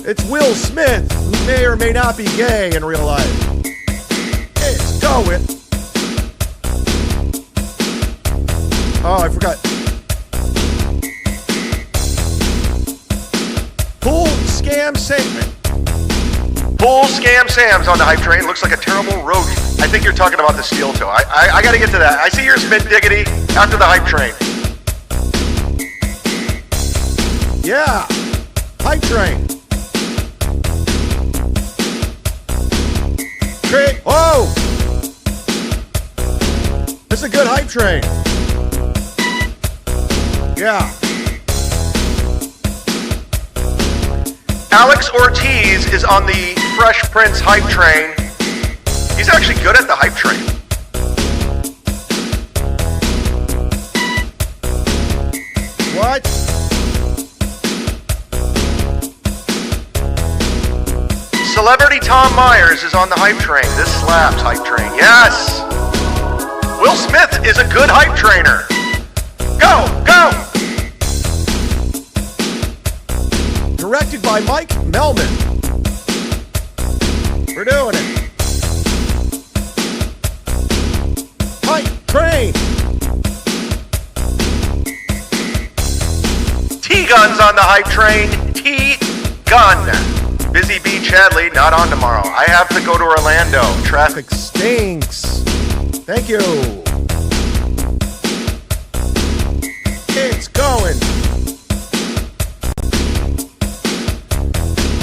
It's Will Smith, who may or may not be gay in real life. It's going. Oh, I forgot. Full Scam Sam. Full Scam Sam's on the hype train. Looks like a terrible road. I think you're talking about the Steeltoe. I got to get to that. I see your Smith Diggity after the hype train. Yeah. Hype train. Oh! This is a good hype train. Yeah. Alex Ortiz is on the Fresh Prince hype train. He's actually good at the hype train. What? Celebrity Tom Myers is on the hype train. This slaps hype train. Yes! Will Smith is a good hype trainer. Go! Go! Directed by Mike Melman. We're doing it. Hype train. T-Gun's on the hype train. T-Gun. Busy Bee Chadley, not on tomorrow. I have to go to Orlando. Traffic stinks. Thank you. It's going.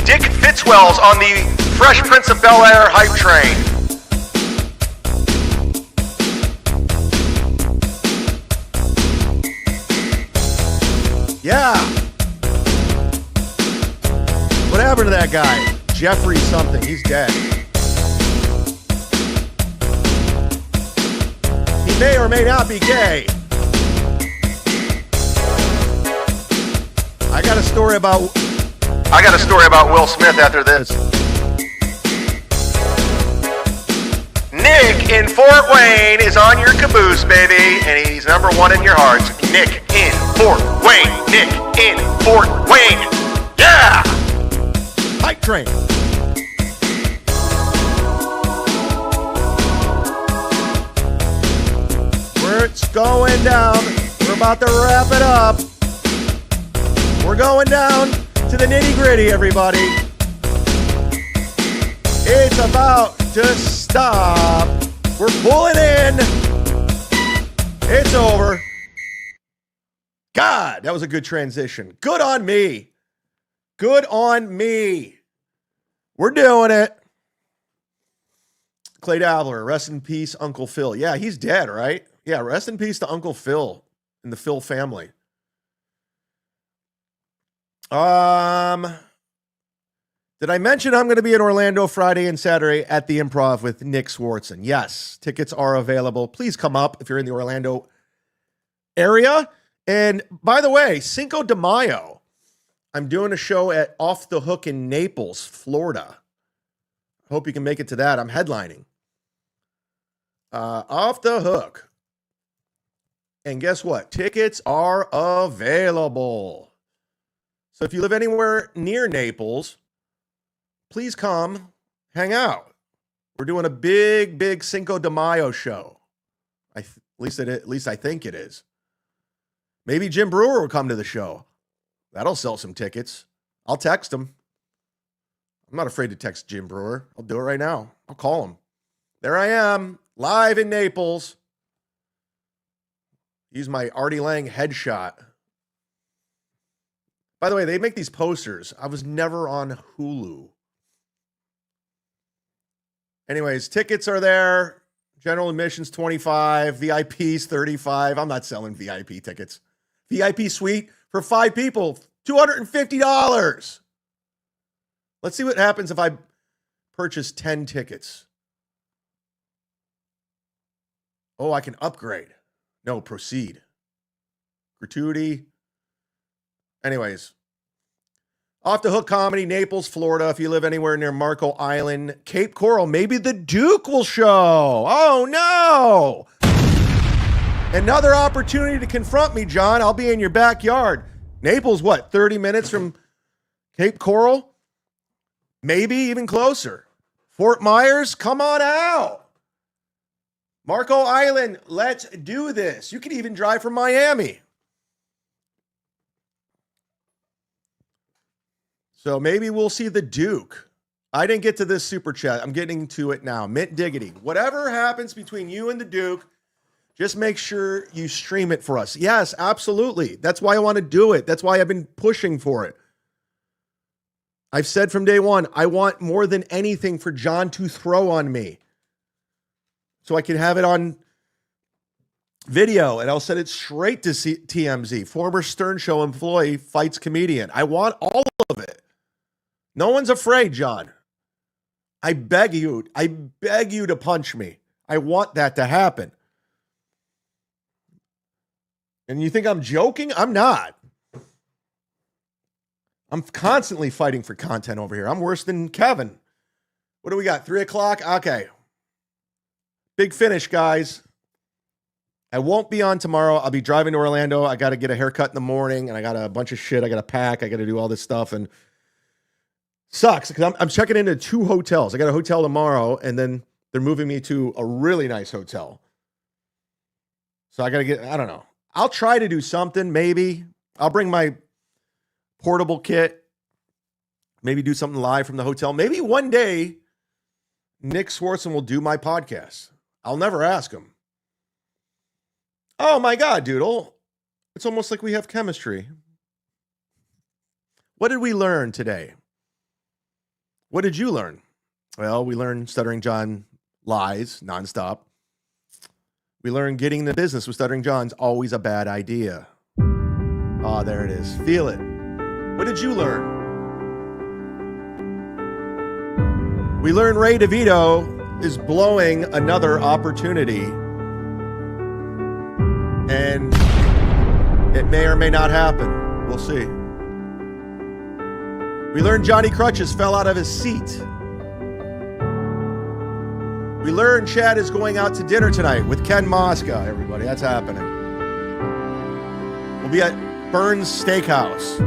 Dick Fitzwell's on the Fresh Prince of Bel-Air hype train. Yeah. What happened to that guy? Jeffrey something. He's dead. He may or may not be gay. I got a story about Will Smith after this. Nick in Fort Wayne is on your caboose, baby, and he's number one in your hearts. Nick in Fort Wayne. Nick in Fort Wayne. Yeah! Hype train. Where it's going down. We're about to wrap it up. We're going down to the nitty-gritty, everybody. It's about to stop. We're pulling in. It's over. God, that was a good transition. Good on me. Good on me. We're doing it. Clay Dabbler, rest in peace, Uncle Phil. Yeah, he's dead, right? Yeah, rest in peace to Uncle Phil and the Phil family. Did I mention I'm going to be in Orlando Friday and Saturday at the Improv with Nick Swartzen? Yes, tickets are available. Please come up if you're in the Orlando area. And by the way, Cinco de Mayo, I'm doing a show at Off the Hook in Naples, Florida. Hope you can make it to that. I'm headlining. Off the Hook. And guess what? Tickets are available. So if you live anywhere near Naples, please come hang out. We're doing a big Cinco de Mayo show. At least I think it is. Maybe Jim Brewer will come to the show. That'll sell some tickets. I'll text him. I'm not afraid to text Jim Brewer. I'll do it right now. I'll call him. There I am, live in Naples. Use my Artie Lang headshot. By the way, they make these posters. I was never on Hulu. Anyways, tickets are there. General admission's $25. VIP's $35. I'm not selling VIP tickets. VIP suite for 5 people, $250. Let's see what happens if I purchase 10 tickets. Oh, I can upgrade. No, proceed. Gratuity. Anyways, Off the Hook Comedy, Naples, Florida. If you live anywhere near Marco Island, Cape Coral, maybe the Duke will show. Oh, no. Another opportunity to confront me, John. I'll be in your backyard. Naples, what, 30 minutes from Cape Coral? Maybe even closer. Fort Myers, come on out. Marco Island, let's do this. You can even drive from Miami. So maybe we'll see the Duke. I didn't get to this super chat. I'm getting to it now. Mint Diggity. Whatever happens between you and the Duke, just make sure you stream it for us. Yes, absolutely. That's why I want to do it. That's why I've been pushing for it. I've said from day one, I want more than anything for John to throw on me, so I can have it on video, and I'll send it straight to TMZ. Former Stern Show employee fights comedian. I want all of it. No one's afraid, John. I beg you to punch me. I want that to happen. And you think I'm joking? I'm not. I'm constantly fighting for content over here. I'm worse than Kevin. What do we got? 3 o'clock? Okay. Big finish, guys. I won't be on tomorrow. I'll be driving to Orlando. I got to get a haircut in the morning, and I got a bunch of shit I got to pack. I got to do all this stuff, and sucks because I'm checking into 2 hotels. I got a hotel tomorrow, and then they're moving me to a really nice hotel. So I got to get, I don't know. I'll try to do something, maybe. I'll bring my portable kit. Maybe do something live from the hotel. Maybe one day, Nick Swartzen will do my podcast. I'll never ask him. Oh my God, Doodle. It's almost like we have chemistry. What did we learn today? What did you learn? Well, we learned Stuttering John lies nonstop. We learned getting the business with Stuttering John's always a bad idea. Ah, there it is. Feel it. What did you learn? We learned Ray DeVito is blowing another opportunity. And it may or may not happen. We'll see. We learned Johnny Crutches fell out of his seat. We learned Chad is going out to dinner tonight with Ken Mosca, everybody. That's happening. We'll be at Burns Steakhouse.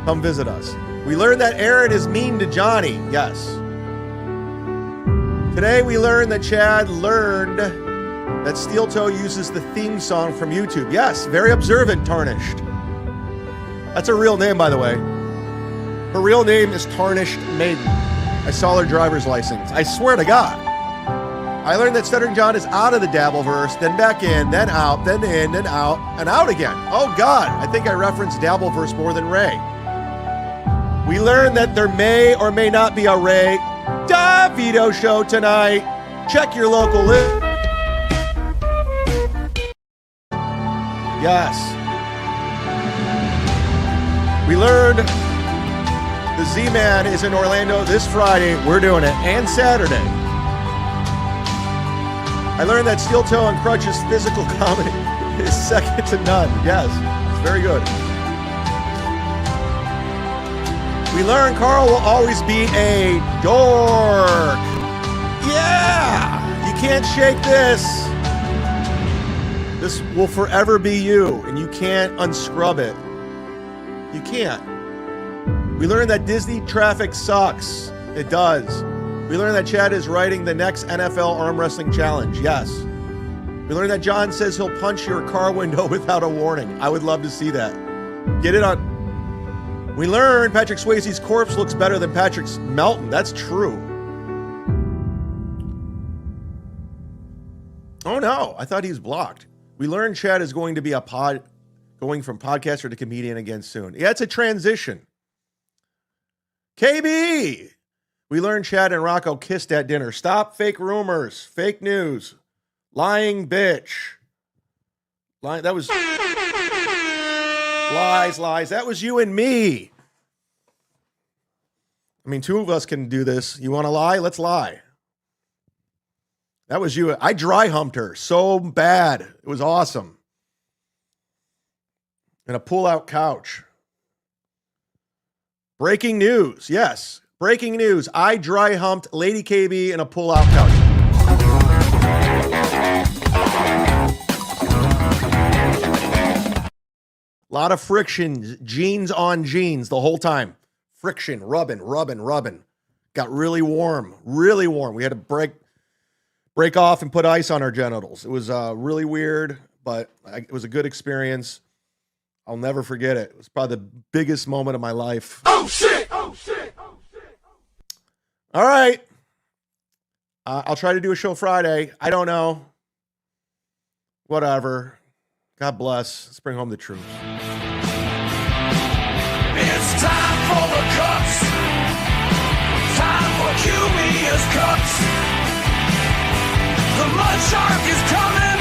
Come visit us. We learned that Aaron is mean to Johnny. Yes. Today we learned that Chad learned that Steeltoe uses the theme song from YouTube. Yes, very observant, Tarnished. That's her real name, by the way. Her real name is Tarnished Maiden. I saw her driver's license. I swear to God. I learned that Stuttering John is out of the Dabbleverse, then back in, then out, then in, then out, and out again. Oh God, I think I referenced Dabbleverse more than Ray. We learned that there may or may not be a Ray DeVito show tonight. Check your local list. Yes. We learned the Z-Man is in Orlando this Friday. We're doing it. And Saturday. I learned that Steeltoe and Crutch's physical comedy is second to none. Yes, it's very good. We learned Carl will always be a dork. Yeah! You can't shake this. This will forever be you, and you can't unscrub it. You can't. We learned that Disney traffic sucks. It does. We learned that Chad is writing the next NFL arm wrestling challenge. Yes. We learned that John says he'll punch your car window without a warning. I would love to see that. Get it on. We learned Patrick Swayze's corpse looks better than Patrick's Melton. That's true. Oh no, I thought he was blocked. We learned Chad is going to be going from podcaster to comedian again soon. Yeah, it's a transition. KB! We learned Chad and Rocco kissed at dinner. Stop fake rumors, fake news, lying bitch. That was lies. That was you and me. I mean, 2 of us can do this. You want to lie? Let's lie. That was you. I dry humped her so bad. It was awesome. And a pull-out couch. Breaking news. Yes. Breaking news. I dry humped Lady KB in a pull-out couch. A lot of friction. Jeans on jeans the whole time. Friction. Rubbing. Got really warm. We had to break off and put ice on our genitals. It was really weird, but it was a good experience. I'll never forget it. It was probably the biggest moment of my life. Oh, shit! All right. I'll try to do a show Friday. I don't know. Whatever. God bless. Let's bring home the truth. It's time for the Cucks. Time for Cumia'S Cucks. The mud shark is coming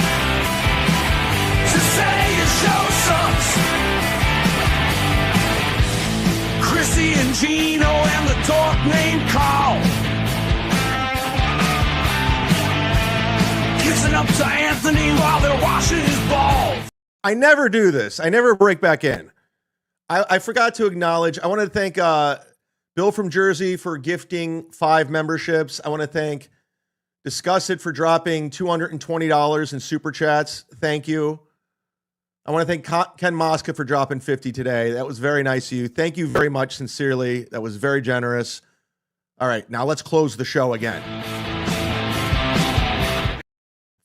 to say your show sucks. Chrissy and Gino dork named Carl. Kissing up to Anthony while they're washing his balls. I never do this. I never break back in. I forgot to acknowledge. I want to thank Bill from Jersey for gifting 5 memberships. I want to thank Discuss It for dropping $220 in super chats. Thank you. I want to thank Ken Mosca for dropping 50 today. That was very nice of you. Thank you very much, sincerely. That was very generous. All right, now let's close the show again.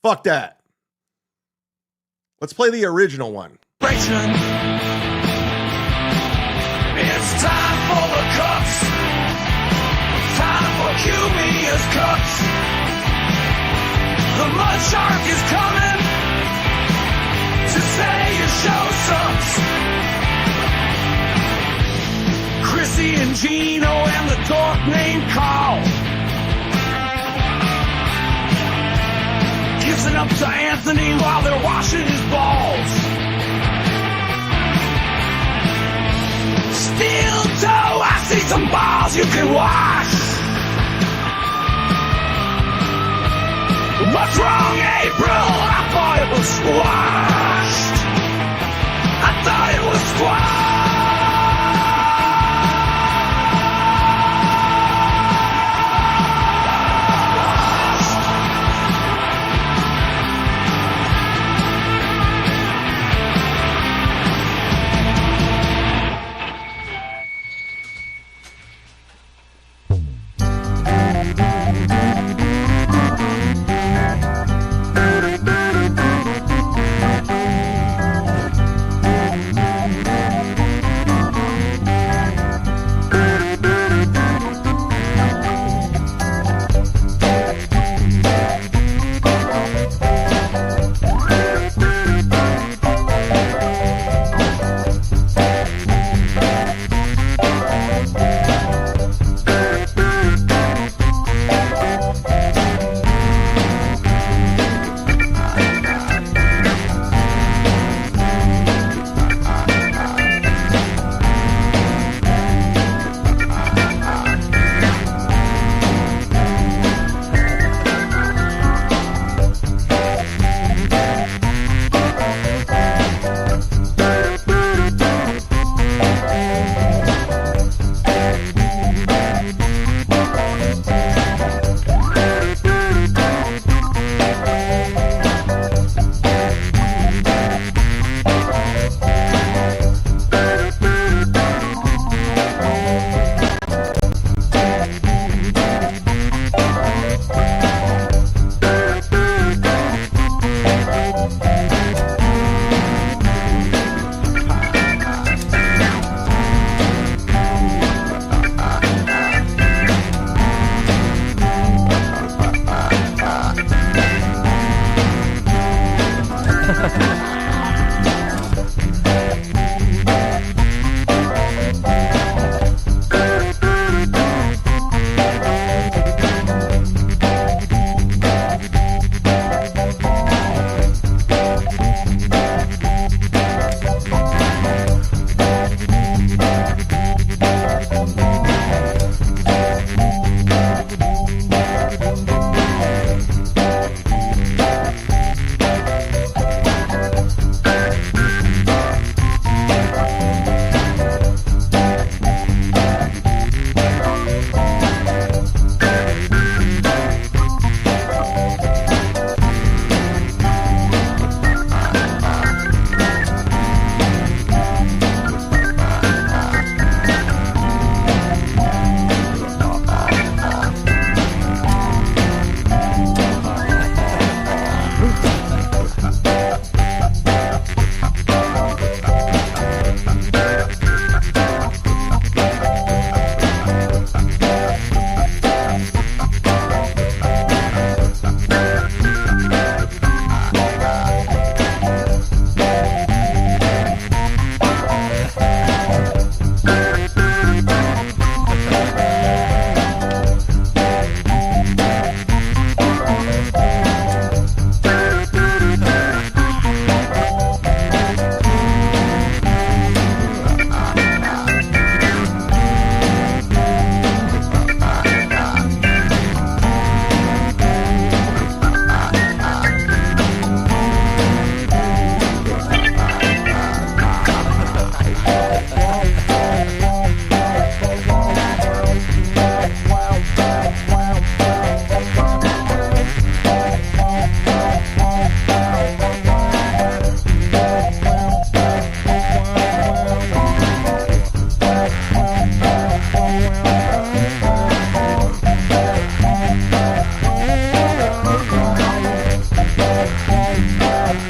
Fuck that. Let's play the original one. It's time for the Cucks. Time for Cumia'S Cucks. The mud shark is coming to say your show sucks. Chrissy and Gino and the dork named Carl. Kissing up to Anthony while they're washing his balls. Steeltoe, I see some balls you can wash. What's wrong, April? I thought it was squashed. I thought it was squashed.